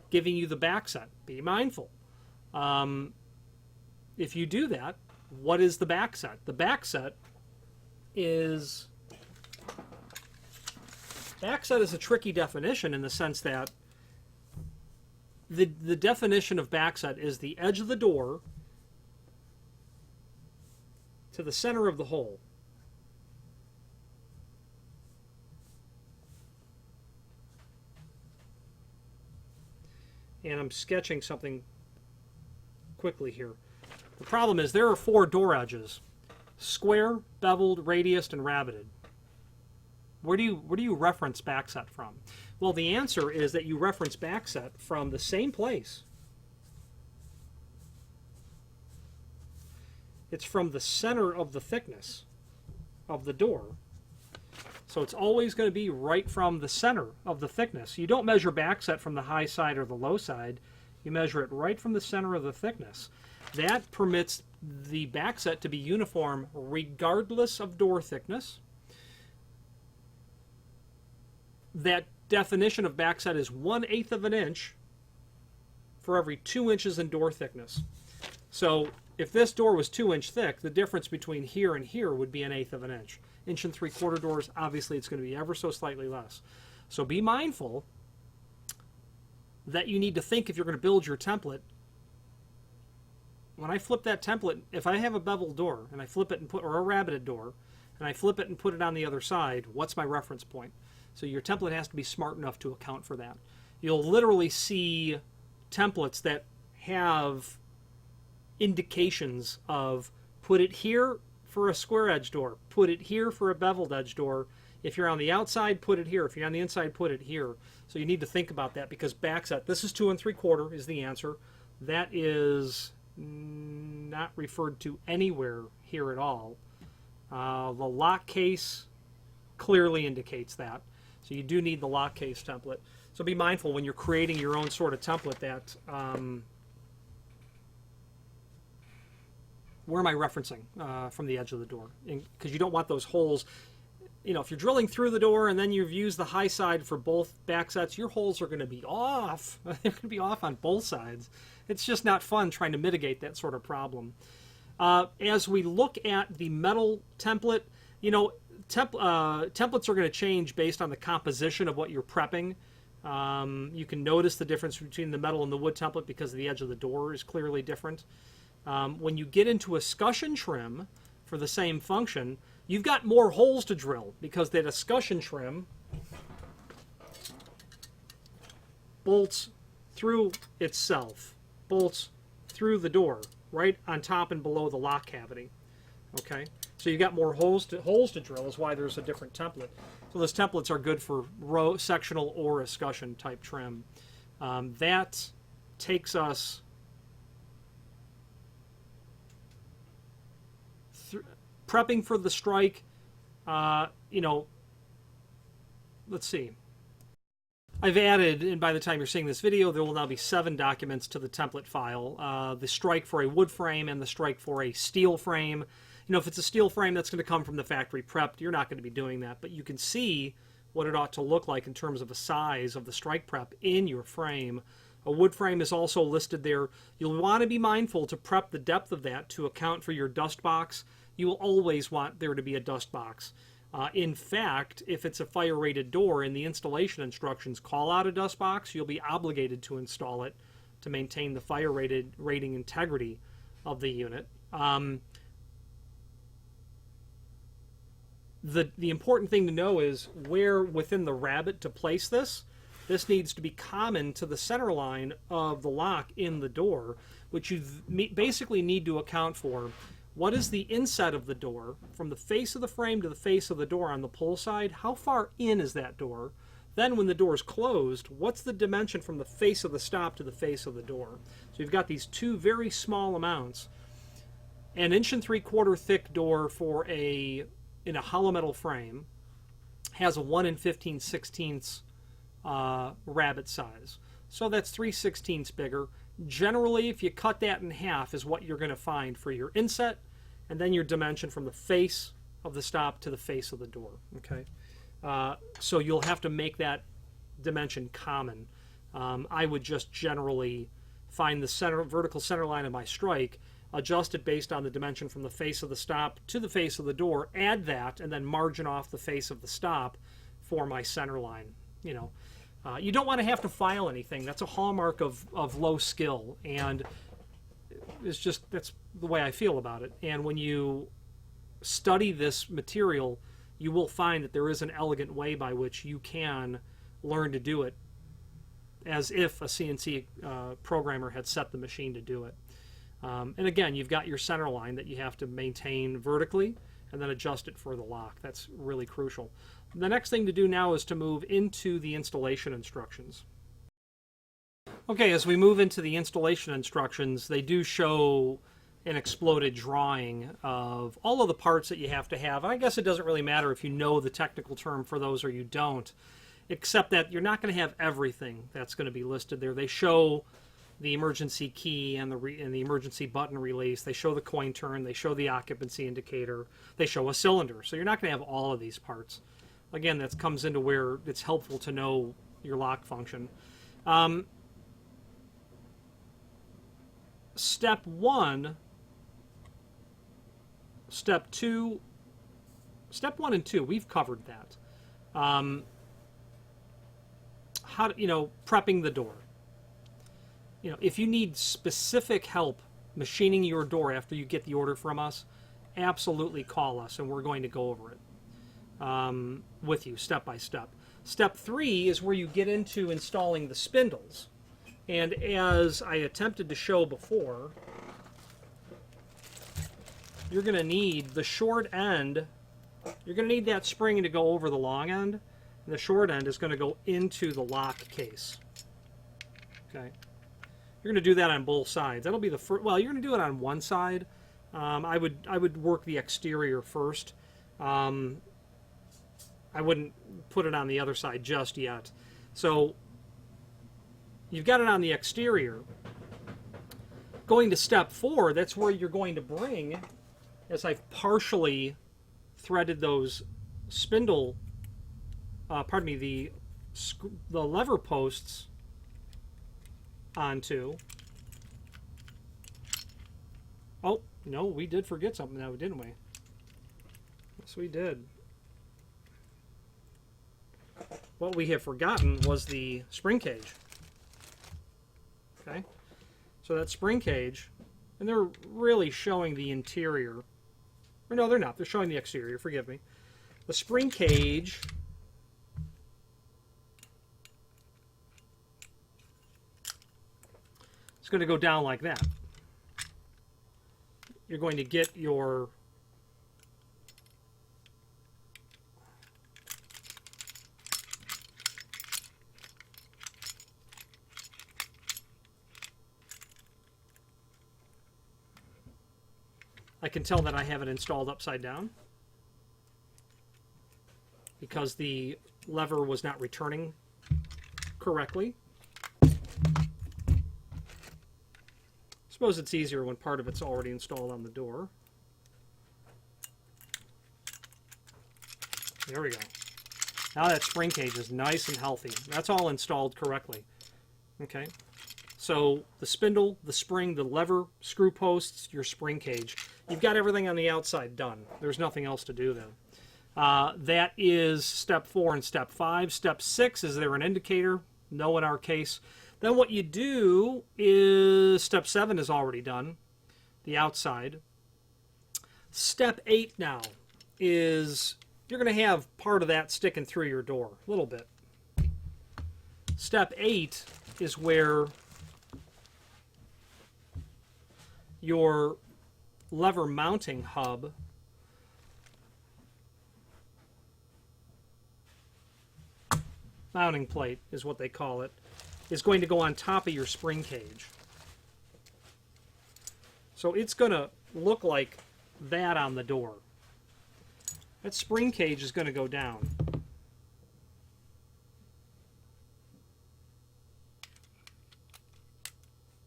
giving you the back set. Be mindful. If you do that, what is the back set? The back set is a tricky definition in the sense that the definition of backset is the edge of the door to the center of the hole. And I'm sketching something quickly here. The problem is there are 4 door edges: square, beveled, radiused, and rabbeted. Where do you reference backset from? Well, the answer is that you reference backset from the same place. It's from the center of the thickness of the door. So it's always going to be right from the center of the thickness. You don't measure backset from the high side or the low side. You measure it right from the center of the thickness. That permits the backset to be uniform regardless of door thickness. That definition of backset is 1/8 of an inch for every 2 inches in door thickness. So if this door was 2 inch thick, the difference between here and here would be 1/8 of an inch. 1 3/4 doors, obviously it's going to be ever so slightly less. So be mindful that you need to think, if you're going to build your template, when I flip that template, if I have a beveled door and I flip it and put, or a rabbeted door, and I flip it and put it on the other side, what's my reference point? So your template has to be smart enough to account for that. You'll literally see templates that have indications of put it here for a square edge door, put it here for a beveled edge door. If you're on the outside, put it here. If you're on the inside, put it here. So you need to think about that, because backset, this is 2 3/4 is the answer. That is not referred to anywhere here at all. The lock case clearly indicates that. So you do need the lock case template. So be mindful when you're creating your own sort of template that where am I referencing from the edge of the door? Because you don't want those holes. You know, if you're drilling through the door and then you've used the high side for both back sets, your holes are going to be off. They're going to be off on both sides. It's just not fun trying to mitigate that sort of problem. As we look at the metal template, you know, templates are going to change based on the composition of what you're prepping. You can notice the difference between the metal and the wood template because the edge of the door is clearly different. When you get into escutcheon trim for the same function, you've got more holes to drill because that escutcheon trim bolts through itself, bolts through the door, right on top and below the lock cavity. Okay, so you've got more holes to drill, is why there's a different template. So those templates are good for row, sectional, or escutcheon type trim. That takes us prepping for the strike. You know, let's see. I've added, and by the time you're seeing this video, there will now be 7 documents to the template file. The strike for a wood frame and the strike for a steel frame. You know, if it's a steel frame, that's going to come from the factory prepped. You're not going to be doing that, but you can see what it ought to look like in terms of a size of the strike prep in your frame. A wood frame is also listed there. You'll want to be mindful to prep the depth of that to account for your dust box. You will always want there to be a dust box. In fact, if it's a fire-rated door and the installation instructions call out a dust box, you'll be obligated to install it to maintain the fire-rating integrity of the unit. The important thing to know is where within the rabbet to place this. This needs to be common to the center line of the lock in the door, which you basically need to account for. What is the inset of the door from the face of the frame to the face of the door on the pull side? How far in is that door? Then when the door is closed, what's the dimension from the face of the stop to the face of the door? So you've got these 2 very small amounts. An 1 3/4 thick door for in a hollow metal frame has a 1 15/16 rabbet size. So that's 3/16 bigger. Generally, if you cut that in half is what you're going to find for your inset, and then your dimension from the face of the stop to the face of the door. Okay, so you'll have to make that dimension common. I would just generally find the vertical center line of my strike, adjust it based on the dimension from the face of the stop to the face of the door, add that, and then margin off the face of the stop for my center line. You know, You don't want to have to file anything. That's a hallmark of low skill, and that's the way I feel about it. And when you study this material, you will find that there is an elegant way by which you can learn to do it as if a CNC programmer had set the machine to do it. And again, you've got your center line that you have to maintain vertically and then adjust it for the lock. That's really crucial. The next thing to do now is to move into the installation instructions. Okay, as we move into the installation instructions, they do show an exploded drawing of all of the parts that you have to have. And I guess it doesn't really matter if you know the technical term for those or you don't, except that you're not going to have everything that's going to be listed there. They show the emergency key and the emergency button release. They show the coin turn. They show the occupancy indicator. They show a cylinder. So you're not going to have all of these parts. Again, that comes into where it's helpful to know your lock function. Step 1, Step 2, Step 1 and 2, we've covered that. Prepping the door. If you need specific help machining your door after you get the order from us, absolutely call us and we're going to go over it with you step by step. Step 3 is where you get into installing the spindles. And as I attempted to show before, you're going to need the short end. You're going to need that spring to go over the long end. And the short end is going to go into the lock case. Okay. You're going to do that on both sides. That'll be the first. Well, you're going to do it on one side. I would work the exterior first. I wouldn't put it on the other side just yet. So you've got it on the exterior. Going to step 4, that's where you're going to bring, as I've partially threaded those spindle, the lever posts onto. Oh, no, we did forget something now, didn't we? Yes, we did. What we have forgotten was the spring cage. Okay, so that spring cage, and they're really showing the interior. Or no, they're not. They're showing the exterior. Forgive me. The spring cage is going to go down like that. You're going to get your I can tell that I have it installed upside down because the lever was not returning correctly. I suppose it's easier when part of it's already installed on the door. There we go. Now that spring cage is nice and healthy. That's all installed correctly. Okay. So the spindle, the spring, the lever, screw posts, your spring cage. You've got everything on the outside done. There's nothing else to do then. That is step 4 and step 5. Step 6, is there an indicator? No in our case. Then what you do is step 7 is already done, the outside. Step 8 now is you're going to have part of that sticking through your door, a little bit. Step 8 is where your lever mounting hub mounting plate is what they call it, is going to go on top of your spring cage. So it's going to look like that on the door. That spring cage is going to go down.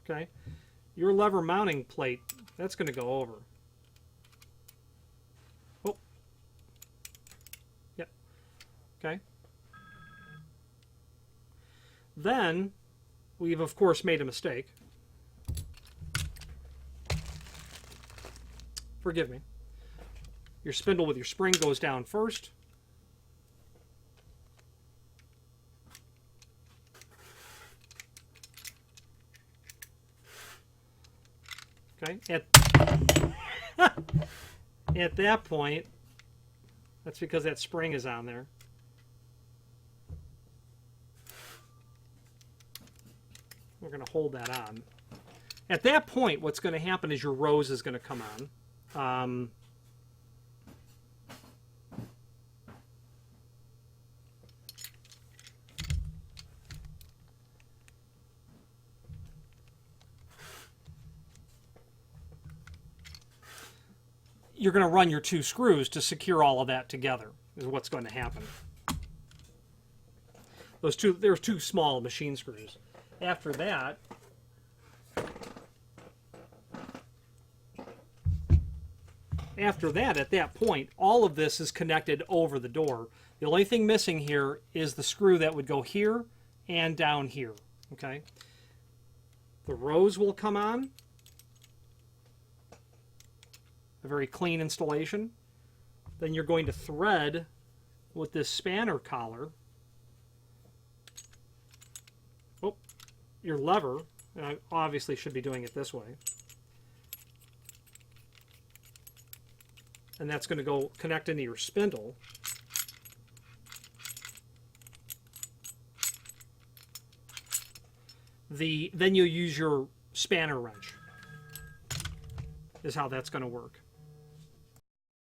Okay. Your lever mounting plate, that's going to go over. Oh. Yep. Okay. Then, we've of course made a mistake. Forgive me. Your spindle with your spring goes down first. Okay, at that point, that's because that spring is on there. We're going to hold that on. At that point, what's going to happen is your rose is going to come on. You're going to run your 2 screws to secure all of that together, is what's going to happen. There's 2 small machine screws. After that, at that point, all of this is connected over the door. The only thing missing here is the screw that would go here and down here. Okay? The rose will come on. A very clean installation. Then you're going to thread with this spanner collar. Oh, your lever. And I obviously should be doing it this way. And that's going to go connect into your spindle. Then you'll use your spanner wrench, is how that's going to work.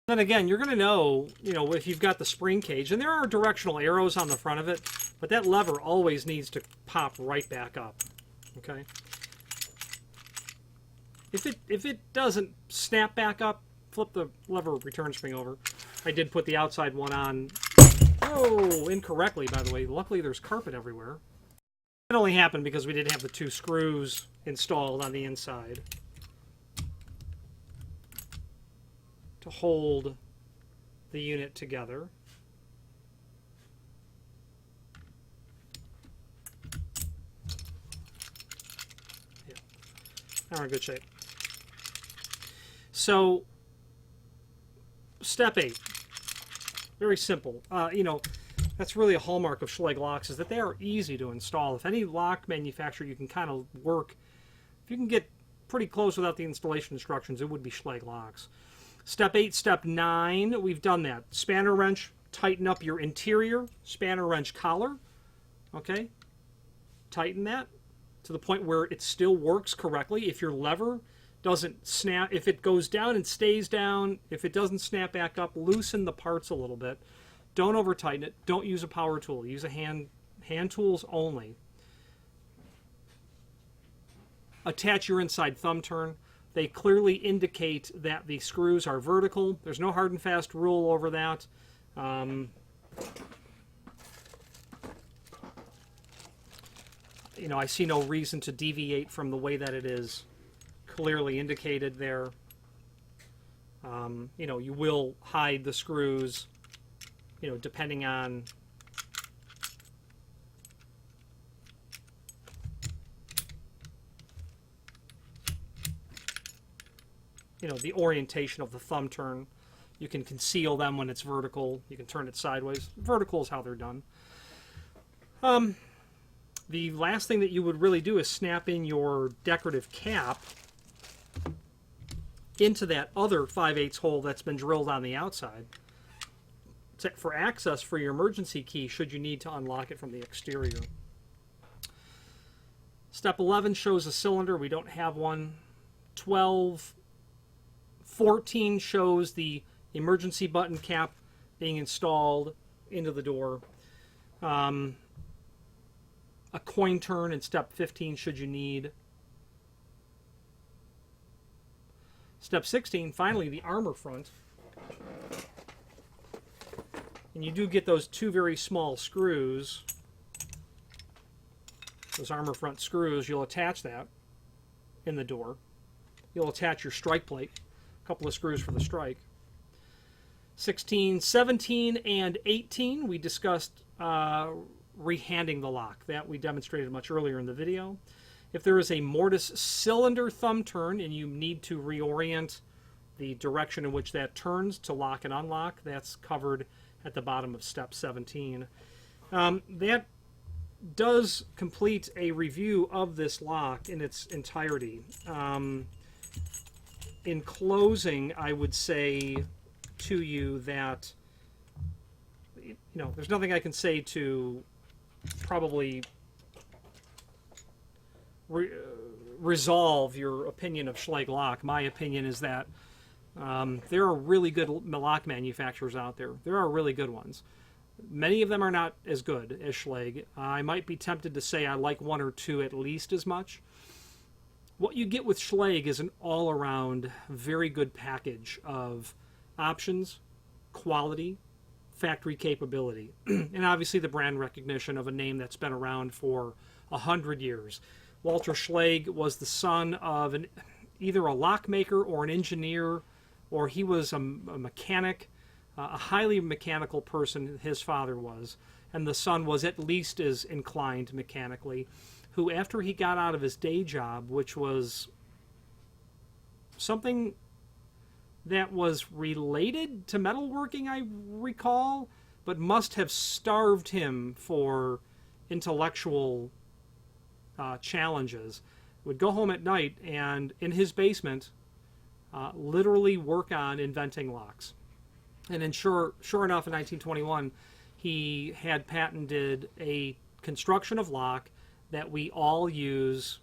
Then again, you're going to know, if you've got the spring cage, and there are directional arrows on the front of it, but that lever always needs to pop right back up. Okay? If it doesn't snap back up, flip the lever return spring over. I did put the outside one on. Oh, incorrectly, by the way. Luckily, there's carpet everywhere. It only happened because we didn't have the 2 screws installed on the inside to hold the unit together. Yeah, now we're in good shape. So, step 8, very simple. That's really a hallmark of Schlage locks, is that they are easy to install. If any lock manufacturer you can kind of work, if you can get pretty close without the installation instructions, it would be Schlage locks. Step 8, step 9, we've done that. Spanner wrench, tighten up your interior spanner wrench collar. Okay? Tighten that to the point where it still works correctly. If your lever doesn't snap, if it goes down and stays down, if it doesn't snap back up, loosen the parts a little bit. Don't over tighten it. Don't use a power tool. Use a hand tools only. Attach your inside thumb turn. They clearly indicate that the screws are vertical. There's no hard and fast rule over that. I see no reason to deviate from the way that it is clearly indicated there. You will hide the screws, depending on the orientation of the thumb turn. You can conceal them when it's vertical. You can turn it sideways. Vertical is how they're done. The last thing that you would really do is snap in your decorative cap into that other 5/8 hole that's been drilled on the outside for access for your emergency key should you need to unlock it from the exterior. Step 11 shows a cylinder. We don't have one. 14 shows the emergency button cap being installed into the door. A coin turn in step 15 should you need. Step 16, finally, the armor front. And you do get those 2 very small screws. Those armor front screws, you'll attach that in the door. You'll attach your strike plate. A couple of screws for the strike. 16, 17, and 18, we discussed rehanding the lock. That we demonstrated much earlier in the video. If there is a Mortise cylinder thumb turn and you need to reorient the direction in which that turns to lock and unlock, that's covered at the bottom of step 17. That does complete a review of this lock in its entirety. in closing, I would say to you that, you know, there's nothing I can say to probably resolve your opinion of Schlage lock. My opinion is that there are really good lock manufacturers out there. There are really good ones. Many of them are not as good as Schlage. I might be tempted to say I like one or two at least as much. What you get with Schlage is an all-around, very good package of options, quality, factory capability, and obviously the brand recognition of a name that's been around for 100 years. Walter Schlage was the son of either a lockmaker or an engineer, or he was a mechanic, a highly mechanical person, his father was, and the son was at least as inclined mechanically, who after he got out of his day job, which was something that was related to metalworking, I recall, but must have starved him for intellectual challenges, would go home at night and in his basement literally work on inventing locks. And then sure enough, in 1921, he had patented a construction of lock that we all use,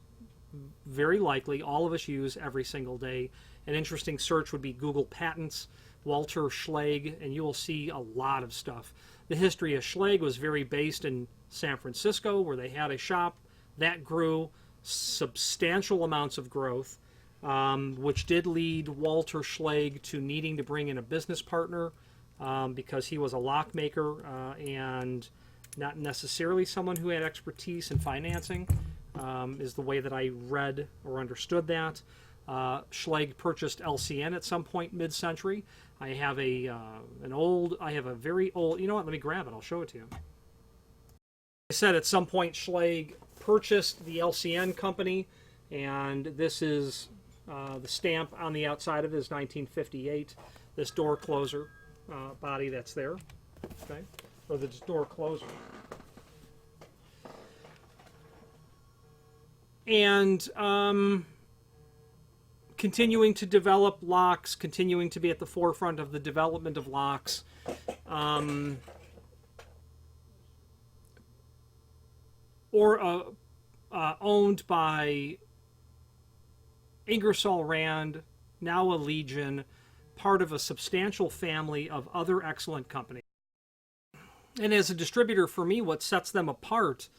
very likely all of us use every single day. An interesting search would be Google patents, Walter Schlage, and you will see a lot of stuff. The history of Schlage was very based in San Francisco, where they had a shop that grew substantial amounts of growth, which did lead Walter Schlage to needing to bring in a business partner because he was a lockmaker and not necessarily someone who had expertise in financing, is the way that I read or understood that. Schlage purchased LCN at some point mid-century. I have a very old, you know what, let me grab it, I'll show it to you. I said at some point Schlage purchased the LCN company, and this is the stamp on the outside of it is 1958. This door closer body that's there, okay, or the door closer. And continuing to develop locks, continuing to be at the forefront of the development of locks. Owned by Ingersoll Rand, now Allegion, part of a substantial family of other excellent companies. And as a distributor, for me, what sets them apart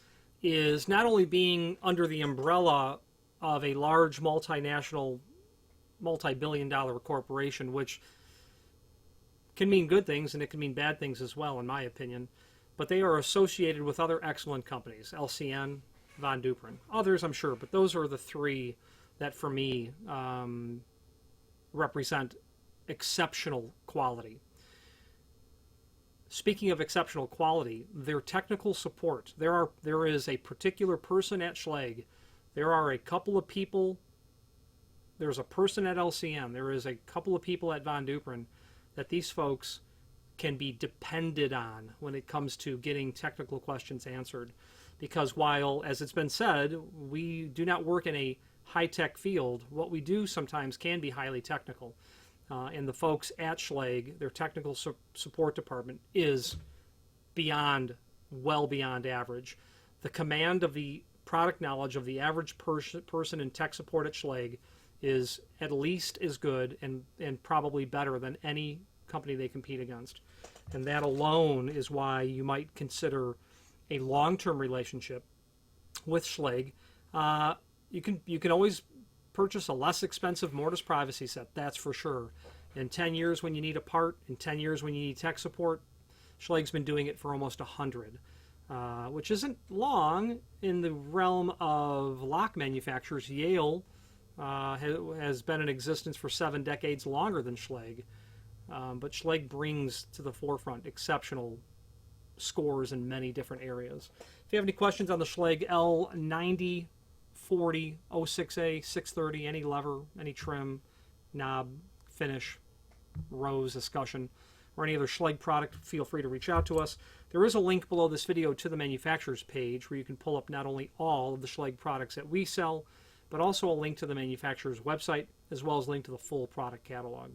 is not only being under the umbrella of a large multinational, multi-billion-dollar corporation, which can mean good things and it can mean bad things as well, in my opinion, but they are associated with other excellent companies, LCN, Von Duprin. Others, I'm sure, but those are the three that, for me, represent exceptional quality. Speaking of exceptional quality, their technical support. There is a particular person at Schlage. There are a couple of people. There's a person at LCM. There is a couple of people at Von Duprin that these folks can be depended on when it comes to getting technical questions answered. Because while, as it's been said, we do not work in a high-tech field, what we do sometimes can be highly technical. And the folks at Schlage, their technical support department is well beyond average. The command of the product knowledge of the average person in tech support at Schlage is at least as good and probably better than any company they compete against. And that alone is why you might consider a long-term relationship with Schlage. You can always purchase a less expensive Mortise privacy set, that's for sure. In 10 years when you need a part, in 10 years when you need tech support, Schlage's been doing it for almost 100, which isn't long in the realm of lock manufacturers. Yale has been in existence for 7 decades longer than Schlage, but Schlage brings to the forefront exceptional scores in many different areas. If you have any questions on the Schlage L9040 06A 630, any lever, any trim, knob, finish, rose, escutcheon, or any other Schlage product, feel free to reach out to us. There is a link below this video to the manufacturer's page where you can pull up not only all of the Schlage products that we sell, but also a link to the manufacturer's website, as well as a link to the full product catalog.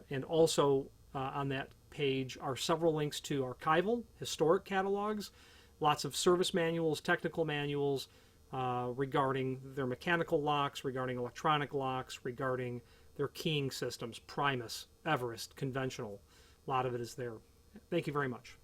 And also on that page are several links to archival, historic catalogs, lots of service manuals, technical manuals regarding their mechanical locks, regarding electronic locks, regarding their keying systems, Primus, Everest, conventional. A lot of it is there. Thank you very much.